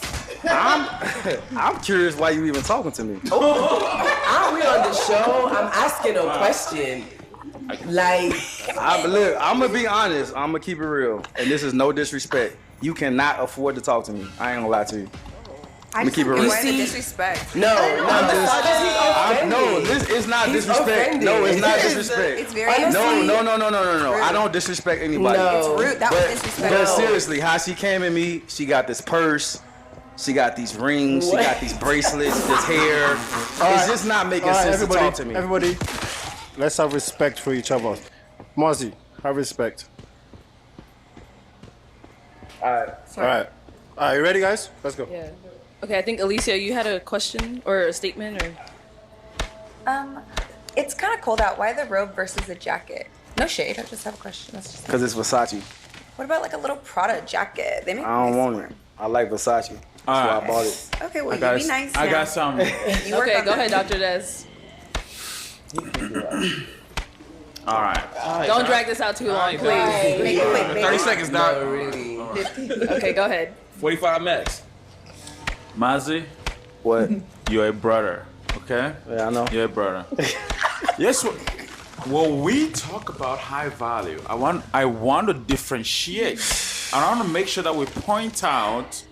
I'm curious why you even talking to me. Are we on the show? I'm asking a question. Like, Look, I'm gonna be honest. I'm gonna keep it real, and this is no disrespect. You cannot afford to talk to me. I ain't gonna lie to you. Let me keep it real. Why the disrespect? No, this is not He's disrespect. offended. No, it's not disrespect. It's very No. I don't disrespect anybody. No. It's rude. That was disrespectful. But seriously, how she came at me, she got this purse, she got these rings, she got these bracelets, this hair. It's just not making sense to talk to me. Everybody, let's have respect for each other. Mozzie, have respect. All right. All right, you ready, guys? Let's go. Yeah. Okay, I think Alicia, you had a question or a statement, or It's kind of cold out. Why the robe versus a jacket? No shade. I just have a question. That's just. Because it's Versace. What about like a little Prada jacket? They make. I don't want it. I like Versace. That's why I bought it. Okay, well, I you be nice. I now. got some. You work okay, on go that. ahead, Dr. Des. All right. Don't drag this out too long, please. Make it quick, baby. 30 seconds, Doc. no, really. Okay, go ahead. 45 max. Mozzie, What? you're a brother, okay? Yeah, I know. You're a brother. Yes, when we talk about high value, I want to differentiate. I want to make sure that we point out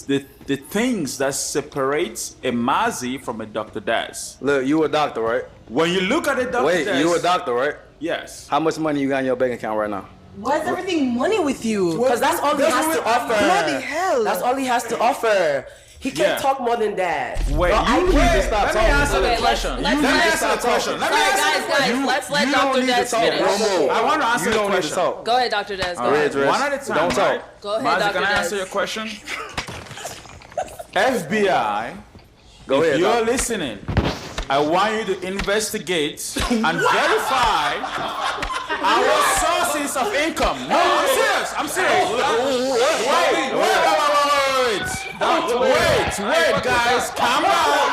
the things that separates a Mozzie from a Dr. Des. Look, you a doctor, right? When you look at a Dr. Wait, Des, you a doctor, right? Yes. How much money you got in your bank account right now? Why is everything money with you? Because that's all he has to offer. Bloody hell. That's all he has to offer. He can't talk more than that. Wait, I you can't. need to stop talking. Let me answer the question. Let me answer the question. Let's let Dr. Des finish. I want to answer the question. Go ahead, Dr. Des. Go ahead. One at a time. Don't talk. Go ahead, Mazi, Dr. can I Des. answer your question? FBI, Go if ahead, you're Doc. listening, I want you to investigate and verify our sources of income. No, I'm serious. I'm serious. Wait, guys. Calm down.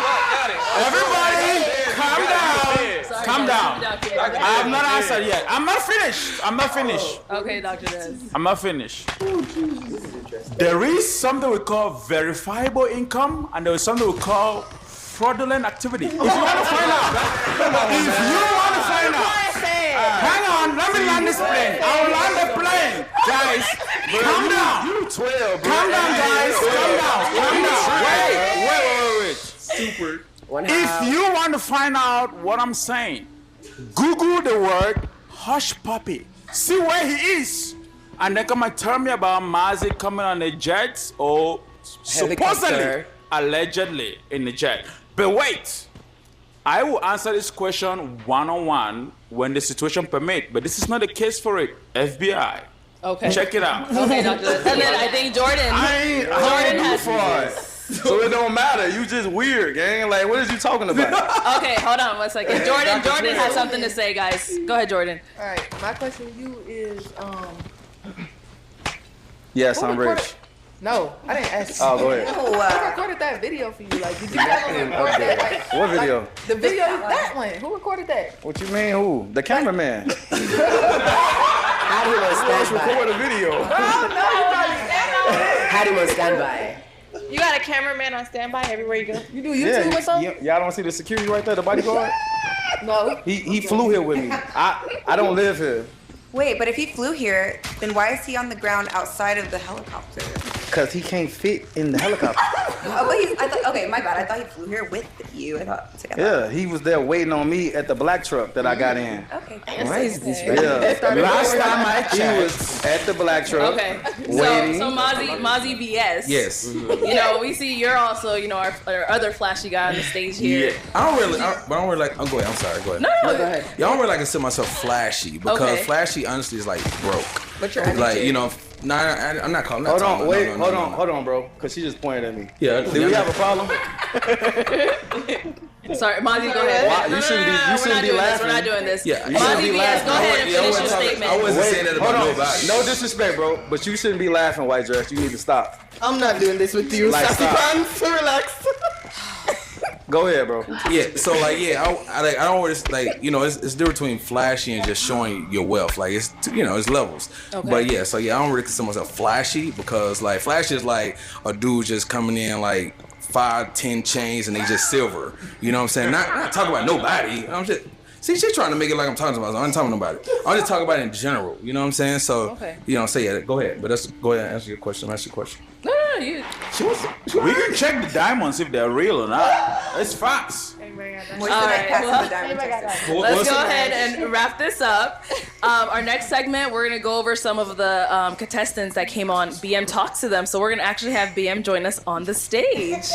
Everybody, calm down. I have not answered yet. I'm not finished. Okay, Dr. Des. I'm not finished. There is something we call verifiable income, and there is something we call fraudulent activity. If you want to find out, hang on, let me land this plane. I'll land the plane, guys. Calm down. You 12, bro. Calm down, guys. Calm down. Wait. Stupid. If you want to find out what I'm saying, Google the word hush puppy. See where he is. And then come and tell me about Mazi coming on a jet or supposedly, allegedly in the jet. But wait, I will answer this question one-on-one when the situation permits. But this is not the case for it. FBI. Okay. Check it out. Okay, Dr. Des. And then I think Jordan. Jordan has so it don't matter. You just weird, gang. Like, what is you talking about? Okay, hold on 1 second. Jordan has something to say, guys. Go ahead, Jordan. All right, my question to you is, Yes, who I'm recorded- rich. No, I didn't ask. Oh, go ahead. Who recorded that video for you? Like, did you ever record that? Like, What video? Like, the video, that one. Who recorded that? What you mean? Who? The cameraman. How do you want to stand by? Record a video. Oh, no, you probably stand How do you want to stand by? You got a cameraman on standby everywhere you go. You do YouTube or something? Y'all don't see the security right there, the bodyguard? No. He flew here with me. I don't live here. Wait, but if he flew here, then why is he on the ground outside of the helicopter? Because he can't fit in the helicopter. Oh, but okay, my bad. I thought he flew here with you. I thought together. Yeah, he was there waiting on me at the black truck that I got in. Okay. Why is this? Yeah. Last time I He checked. was at the black truck. Okay. Waiting. So Mazi VS. Yes. You know, we see you're also, you know, our other flashy guy on the stage here. Yeah. I don't really like. I'm going. I'm sorry. Go ahead. No, go ahead. Yeah, I don't really like to consider myself flashy because Okay. flashy honestly is like broke. But you're like energy. you know. No, I'm not calling. Hold on, hold on, bro. Because she just pointed at me. Yeah. Do we have a problem? Sorry, Mazi, go ahead. Why? You shouldn't be. You shouldn't be laughing. We're not doing this. Yeah. You shouldn't Mazi be VS, laughing. go ahead and finish your statement. I wasn't saying that about hold on. nobody. No disrespect, bro. But you shouldn't be laughing, white dress. You need to stop. I'm not doing this with you. Like, Sassy stop. pants, relax. Go ahead, bro. Yeah, so like, yeah, I don't want to like, you know, it's different between flashy and just showing your wealth. Like it's, you know, it's levels. Okay. But yeah, so yeah, I don't really consider myself flashy because like flashy is like a dude just coming in like 5-10 chains and they just silver. You know what I'm saying? Not talking about nobody. I'm just. See, she's trying to make it like I'm talking about. I'm not talking about it. I'm just talking about it in general. You know what I'm saying? So, Okay. you know, say it. Go ahead. But go ahead and answer your question. Ask your question. No, you. We can check the diamonds if they're real or not. It's facts. All right, well, let's go ahead and wrap this up. Our next segment, we're going to go over some of the contestants that came on BM Talks to Them. So we're going to actually have BM join us on the stage.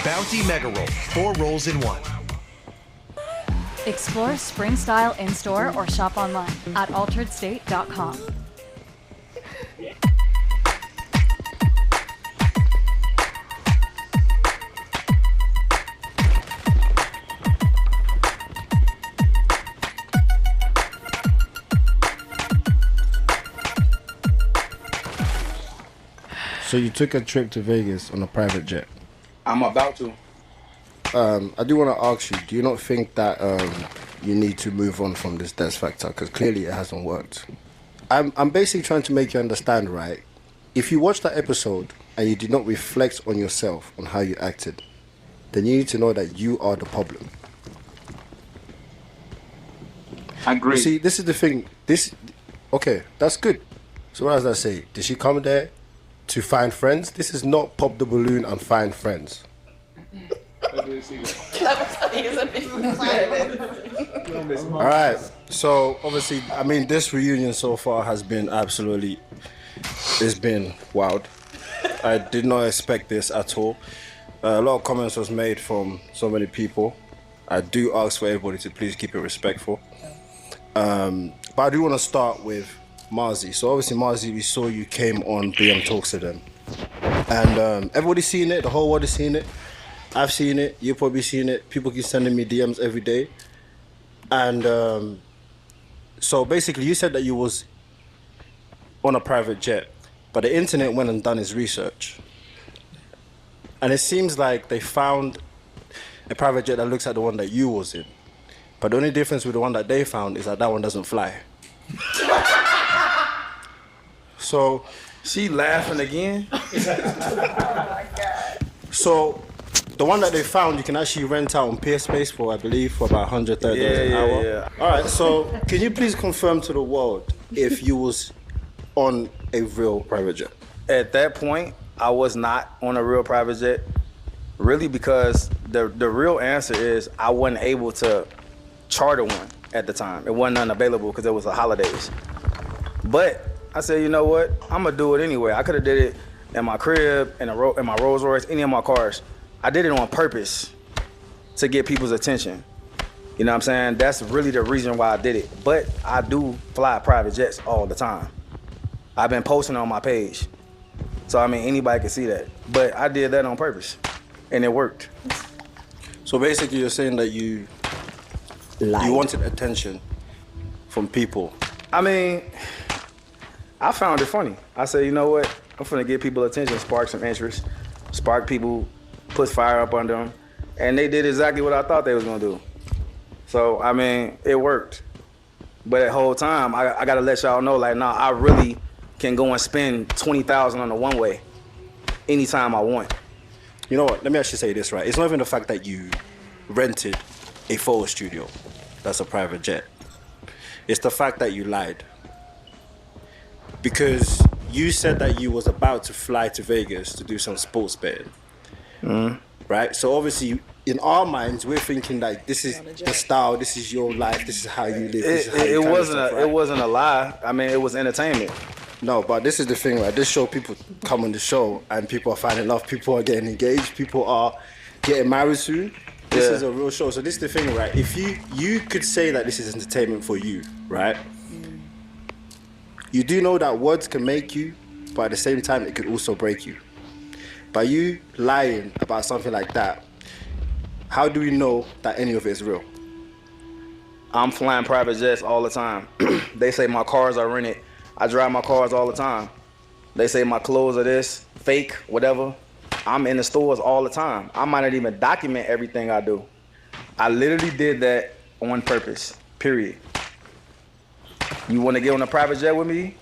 Bounty Mega Roll. 4 rolls in 1. Explore spring style in-store or shop online at alteredstate.com. So you took a trip to Vegas on a private jet. I'm about to. I do want to ask you, do you not think that you need to move on from this death factor? Because clearly it hasn't worked. I'm basically trying to make you understand, right? If you watch that episode and you did not reflect on yourself, on how you acted, then you need to know that you are the problem. I agree. You see, this is the thing. Okay, that's good. So what does that say? Did she come there to find friends? This is not pop the balloon and find friends. All right. So obviously, I mean, this reunion so far has been absolutely, it's been wild. I did not expect this at all. A lot of comments was made from so many people. I do ask for everybody to please keep it respectful. But I do want to start with Marzi. So obviously, Marzi, we saw you came on BM Talks to them. And everybody's seen it, the whole world has seen it. I've seen it, you've probably seen it. People keep sending me DMs every day. And so basically you said that you was on a private jet, but the internet went and done its research. And it seems like they found a private jet that looks like the one that you was in. But the only difference with the one that they found is that that one doesn't fly. So she laughing again. So the one that they found, you can actually rent out on Peerspace for, I believe, for about $130 an hour. Yeah. All right, so can you please confirm to the world if you was on a real private jet? At that point, I was not on a real private jet, really, because the real answer is I wasn't able to charter one at the time. It wasn't unavailable because it was the holidays. But I said, you know what? I'm gonna do it anyway. I could have did it in my crib, in my Rolls Royce, any of my cars. I did it on purpose to get people's attention. You know what I'm saying? That's really the reason why I did it. But I do fly private jets all the time. I've been posting on my page. So, I mean, anybody can see that. But I did that on purpose, and it worked. So basically you're saying that you wanted attention from people. I mean, I found it funny. I said, you know what? I'm finna get people attention, spark some interest, spark people, put fire up under them. And they did exactly what I thought they was gonna do. So, I mean, it worked. But the whole time, I gotta let y'all know, like, nah, I really can go and spend $20,000 on a one-way anytime I want. You know what, let me actually say this, right? It's not even the fact that you rented a photo studio that's a private jet. It's the fact that you lied. Because you said that you was about to fly to Vegas to do some sports betting. Right? So obviously, in our minds, we're thinking like, this is the style, this is your life, this is how you live, this is how you It wasn't a lie. I mean, it was entertainment. No, but this is the thing, right? This show, people come on the show and people are finding love, people are getting engaged, people are getting married soon. This is a real show. So this is the thing, right? If you could say that this is entertainment for you, right? You do know that words can make you, but at the same time, it could also break you. By you lying about something like that, how do we know that any of it is real? I'm flying private jets all the time. They say my cars are rented. I drive my cars all the time. They say my clothes are this, fake, whatever. I'm in the stores all the time. I might not even document everything I do. I literally did that on purpose, period. You want to get on a private jet with me?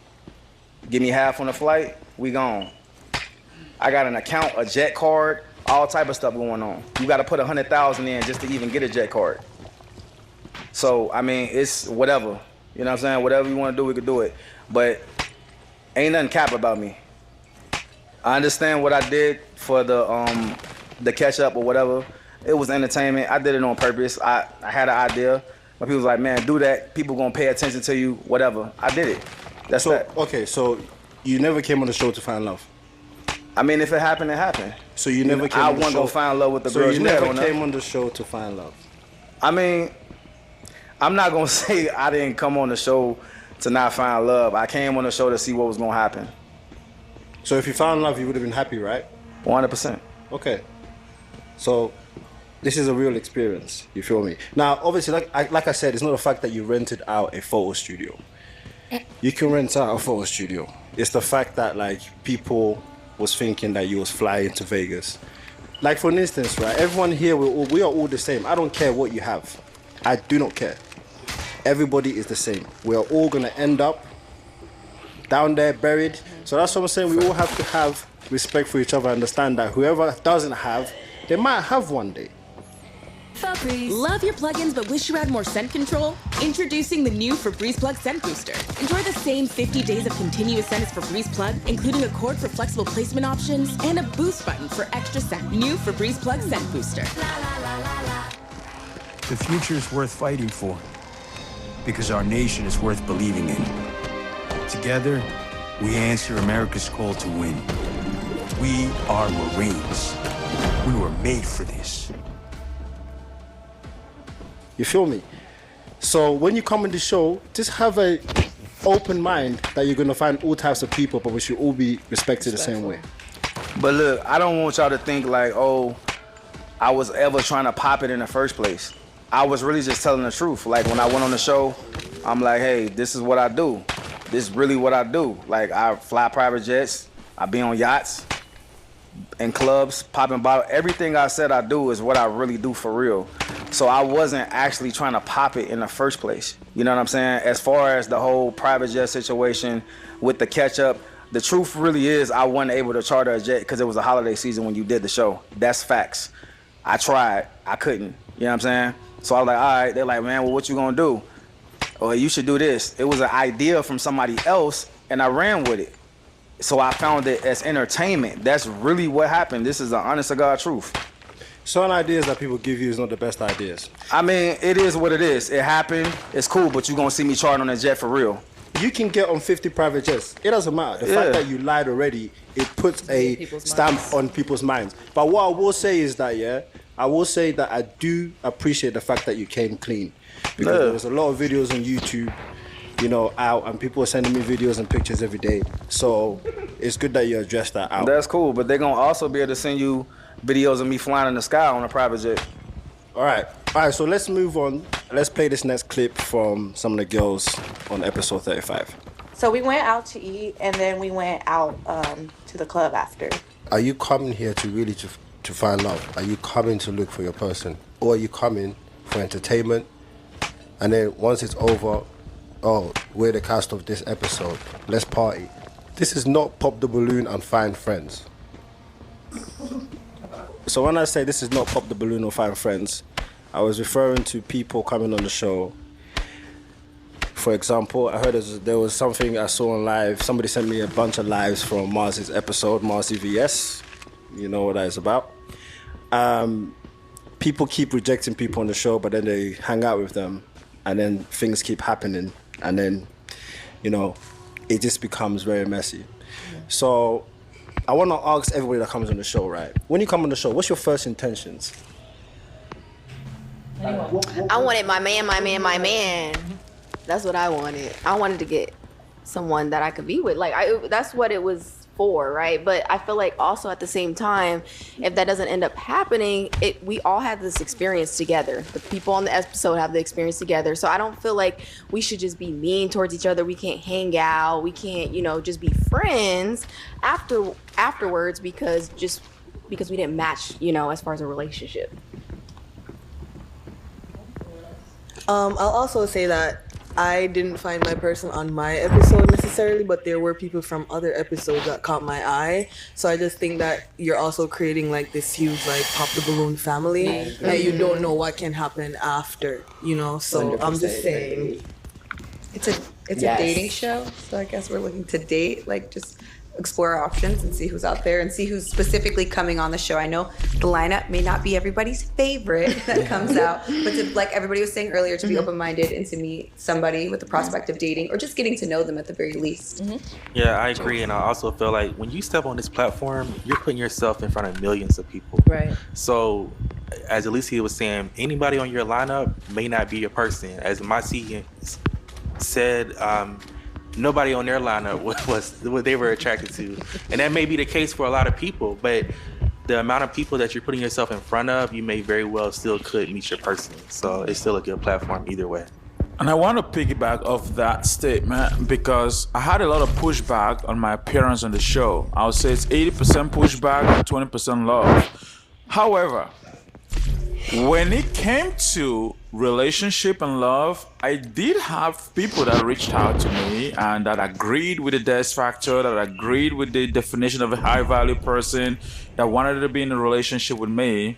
Give me half on the flight, we gone. I got an account, a jet card, all type of stuff going on. You got to put 100,000 in just to even get a jet card. So, I mean, it's whatever. You know what I'm saying? Whatever you want to do, we could do it. But ain't nothing cap about me. I understand what I did for the catch up or whatever. It was entertainment. I did it on purpose. I had an idea. But people was like, man, do that. People gonna pay attention to you, whatever. I did it. That's that. Okay, so you never came on the show to find love? I mean, if it happened, it happened. So you never came I on the show? wasn't gonna find love with the so girls. So you never came on the show to find love? I mean, I'm not gonna say I didn't come on the show to not find love. I came on the show to see what was gonna happen. So if you found love, you would have been happy, right? 100%. Okay. So this is a real experience, you feel me? Now, obviously, like I said, it's not the fact that you rented out a photo studio. You can rent out a photo studio. It's the fact that, like, people was thinking that you was flying to Vegas. Like, for instance, right, everyone here, we are all the same. I don't care what you have. I do not care. Everybody is the same. We are all gonna end up down there buried. So that's what I'm saying. We all have to have respect for each other, understand that whoever doesn't have, they might have one day. Love your plugins but wish you had more scent control? Introducing the new Febreze Plug Scent Booster. Enjoy the same 50 days of continuous scent as Febreze Plug, including a cord for flexible placement options and a boost button for extra scent. New Febreze Plug Scent Booster. The future's worth fighting for. because our nation is worth believing in. Together, we answer America's call to win. We are Marines. We were made for this. You feel me? So when you come on the show, just have a open mind that you're gonna find all types of people, but we should all be respected the same way. But look, I don't want y'all to think like, oh, I was ever trying to pop it in the first place. I was really just telling the truth. Like when I went on the show, I'm like, hey, this is what I do. This is really what I do. Like I fly private jets, I be on yachts, in clubs, popping bottles. Everything I said I do is what I really do for real. So I wasn't actually trying to pop it in the first place. You know what I'm saying? As far as the whole private jet situation with the catch-up, the truth really is I wasn't able to charter a jet because it was a holiday season when you did the show. That's facts. I tried. I couldn't. You know what I'm saying? So I was like, all right. They're like, man, well, what you gonna do? Or you should do this. It was an idea from somebody else, and I ran with it. So I found it as entertainment. That's really what happened. This is the honest to God truth. Some ideas that people give you is not the best ideas. I mean, it is what it is. It happened. It's cool, but you're going to see me charting on a jet for real. You can get on 50 private jets. It doesn't matter. The fact that you lied already, it puts a stamp on people's minds. But what I will say is that, I will say that I do appreciate the fact that you came clean. Because there was a lot of videos on YouTube, out, and people are sending me videos and pictures every day. So it's good that you addressed that out. That's cool, but they're going to also be able to send you videos of me flying in the sky on a private jet. All right, so let's move on. Let's play this next clip from some of the girls on episode 35. So we went out to eat, and then we went out to the club after. Are you coming here to really to find love? Are you coming to look for your person? Or are you coming for entertainment? And then once it's over, oh, we're the cast of this episode. Let's party. This is not pop the balloon and find friends. So when I say this is not pop the balloon or find friends, I was referring to people coming on the show. For example, I heard there was something I saw on live. Somebody sent me a bunch of lives from Mars's episode, Marcy VS. You know what that is about. People keep rejecting people on the show, but then they hang out with them, and then things keep happening, and then, it just becomes very messy. So I want to ask everybody that comes on the show, right? When you come on the show, what's your first intentions? I wanted my man. That's what I wanted. I wanted to get someone that I could be with. That's what it was for, right? But I feel like also at the same time, if that doesn't end up happening, we all have this experience together. The people on the episode have the experience together. So I don't feel like we should just be mean towards each other. We can't hang out. We can't, just be friends afterwards because we didn't match, as far as a relationship. I'll also say that I didn't find my person on my episode necessarily, but there were people from other episodes that caught my eye. So I just think that you're also creating this huge pop the balloon family that you don't know what can happen after, So I'm just saying. It's a dating show, so I guess we're looking to date, just explore our options and see who's out there and see who's specifically coming on the show. I know the lineup may not be everybody's favorite that comes out, but like everybody was saying earlier, to be open-minded and to meet somebody with the prospect of dating or just getting to know them at the very least. Yeah, I agree, and I also feel like when you step on this platform, you're putting yourself in front of millions of people. Right. So, as Alicia was saying, anybody on your lineup may not be your person. As Masi said, nobody on their lineup was what they were attracted to. And that may be the case for a lot of people, but the amount of people that you're putting yourself in front of, you may very well still could meet your person. So it's still a good platform either way. And I want to piggyback off that statement because I had a lot of pushback on my appearance on the show. I would say it's 80% pushback and 20% love. However, when it came to relationship and love, I did have people that reached out to me and that agreed with the Des factor, that agreed with the definition of a high-value person, that wanted to be in a relationship with me.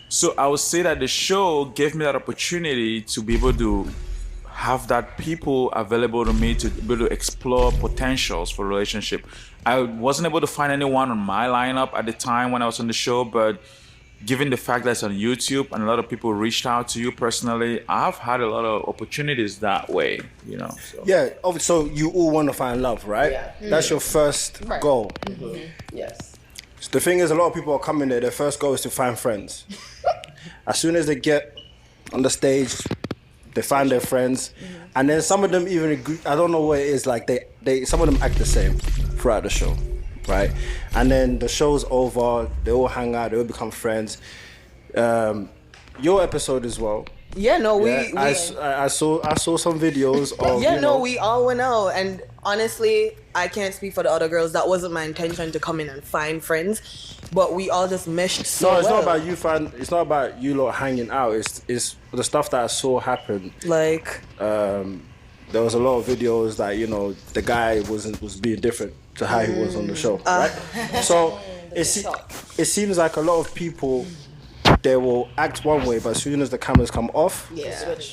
So I would say that the show gave me that opportunity to be able to have that people available to me to be able to explore potentials for relationship. I wasn't able to find anyone on my lineup at the time when I was on the show, but given the fact that it's on YouTube and a lot of people reached out to you personally, I've had a lot of opportunities that way, you know. So. Yeah, so you all want to find love, right? Yeah. That's your first goal. Yes. So the thing is, a lot of people are coming there, their first goal is to find friends. As soon as they get on the stage, they find their friends, and then some of them even agree, I don't know what it is, like they some of them act the same throughout the show, right? And then the show's over, they all hang out, they all become friends. Your episode as well. Yeah, no, I saw some videos of we all went out, and honestly, I can't speak for the other girls. That wasn't my intention to come in and find friends, but we all just meshed so No, it's well. not about you it's not about you lot hanging out. It's the stuff that I saw happen. Like there was a lot of videos that the guy was being different to how he was on the show, right? So it seems like a lot of people, they will act one way, but as soon as the cameras come off,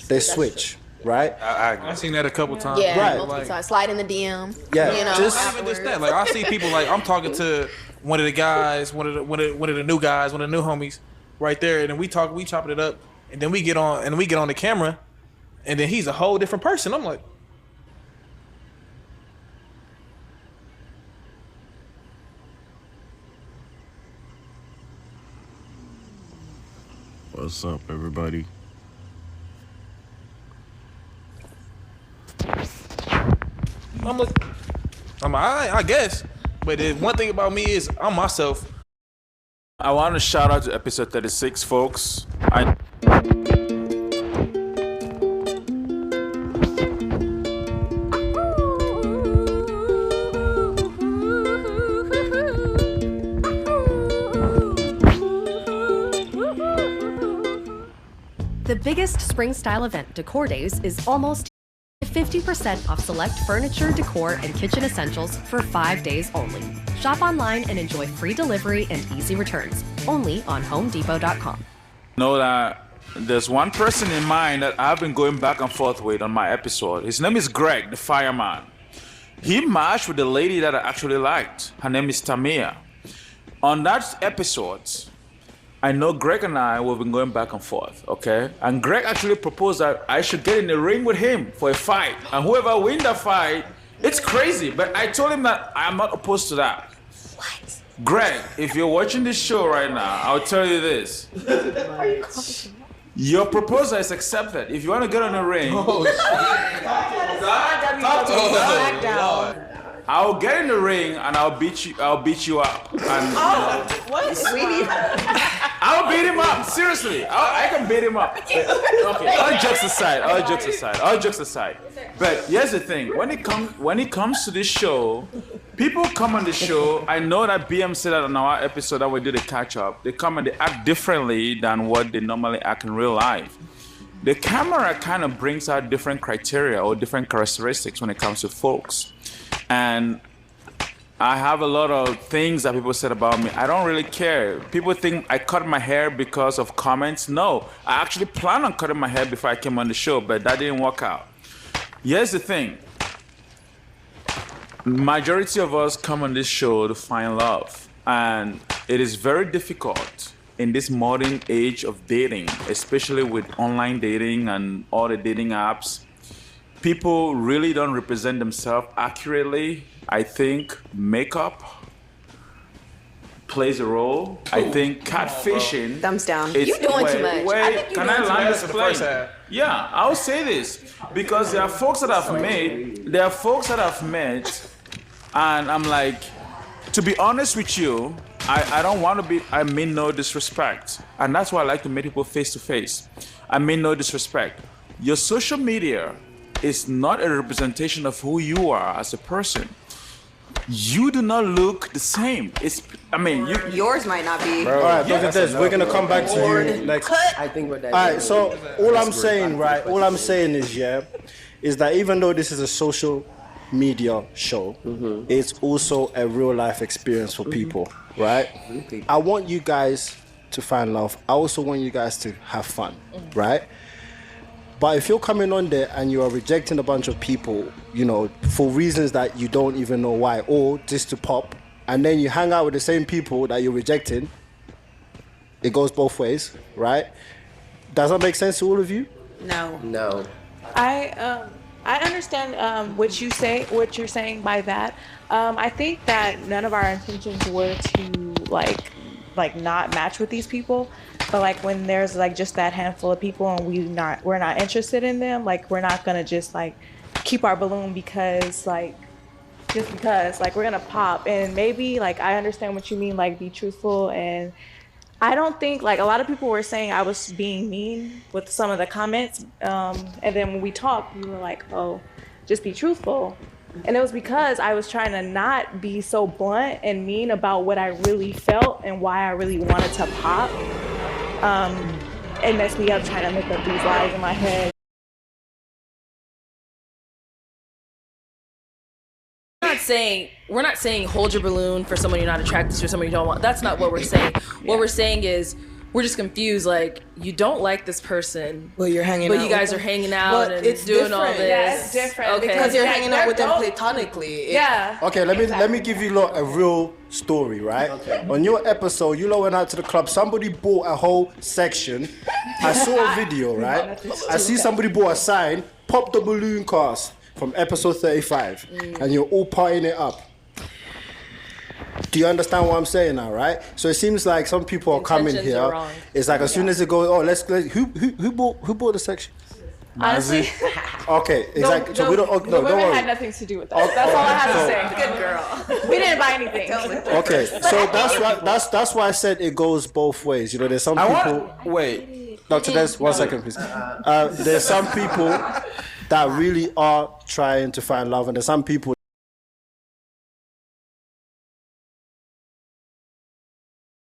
they switch. Right? I've seen that a couple times. Yeah, right. multiple times. Slide in the DM. Yeah, you know, Not even just that. Like I see people, like I'm talking to one of the guys, one of the new guys, one of the new homies, right there, and then we chopping it up, and then we get on the camera, and then he's a whole different person. I'm like, what's up, everybody? I guess. But the one thing about me is I'm myself. I want to shout out to episode 36, folks. The biggest spring style event, Decor Days, is almost 50% off select furniture, decor, and kitchen essentials for 5 days only. Shop online and enjoy free delivery and easy returns, only on HomeDepot.com. Know that there's one person in mind that I've been going back and forth with on my episode. His name is Greg, the fireman. He matched with the lady that I actually liked. Her name is Tamia. On that episode, I know Greg and I have been going back and forth, okay? And Greg actually proposed that I should get in the ring with him for a fight. And whoever wins that fight, it's crazy. But I told him that I'm not opposed to that. What? Greg, if you're watching this show right now, I'll tell you this. Your proposal is accepted. If you want to get on the ring, I'll get in the ring and I'll beat you up. And, what? I'll beat him up. Seriously, I can beat him up. Okay, all jokes aside. But here's the thing: when it comes to this show, people come on the show. I know that BM said that on our episode that we did a catch up. They come and they act differently than what they normally act in real life. The camera kind of brings out different criteria or different characteristics when it comes to folks. And I have a lot of things that people said about me. I don't really care. People think I cut my hair because of comments. No, I actually planned on cutting my hair before I came on the show, but that didn't work out. Here's the thing. Majority of us come on this show to find love. And it is very difficult in this modern age of dating, especially with online dating and all the dating apps. People really don't represent themselves accurately. I think makeup plays a role. I think catfishing. Thumbs down. You doing too much. Can I land this plane? Yeah, I'll say this because there are folks that I've met, and I'm like, to be honest with you, I don't want to be. I mean no disrespect, and that's why I like to meet people face to face. I mean no disrespect. Your social media is not a representation of who you are as a person. You do not look the same. Yours might not be. All right, look at this. We're gonna come back to you next. I think we're done. All right, so all I'm saying is that even though this is a social media show, it's also a real life experience for people, right? I want you guys to find love. I also want you guys to have fun, right? But if you're coming on there and you are rejecting a bunch of people, for reasons that you don't even know why, or just to pop, and then you hang out with the same people that you're rejecting, it goes both ways, right? Does that make sense to all of you? No. I understand what you're saying by that. I think that none of our intentions were to like not match with these people, but like when there's like just that handful of people and we're not interested in them, like we're not gonna just like keep our balloon because like we're gonna pop. And maybe like I understand what you mean, like be truthful. And I don't think, like, a lot of people were saying I was being mean with some of the comments. And then when we talked, you were like, oh, just be truthful. And it was because I was trying to not be so blunt and mean about what I really felt and why I really wanted to pop. It messed me up trying to make up these lies in my head. We're not saying hold your balloon for someone you're not attracted to or someone you don't want. That's not what we're saying. What we're saying is we're just confused. Like, you don't like this person, but you're hanging but out. you guys are hanging out and it's doing different. all this. Yeah, it's different. Okay. Because you're hanging out with them platonically. Okay, let me give you lot a real story, right? Okay. On your episode, you lot went out to the club. Somebody bought a whole section. I saw a video, right? I see somebody bought a sign. Pop the balloon cast from episode 35, and you're all partying it up. Do you understand what I'm saying now, right? So it seems like some people are coming here. It's like as soon as it goes, oh, let's who bought the section? Honestly, okay, exactly. So we don't. The No, don't women worry. had nothing to do with that. That's all I have to say. Good girl. We didn't buy anything. Okay, so that's why I said it goes both ways. You know, there's some people. Wait. Dr. Des, 1 second, please. There's some people that really are trying to find love, and there's some people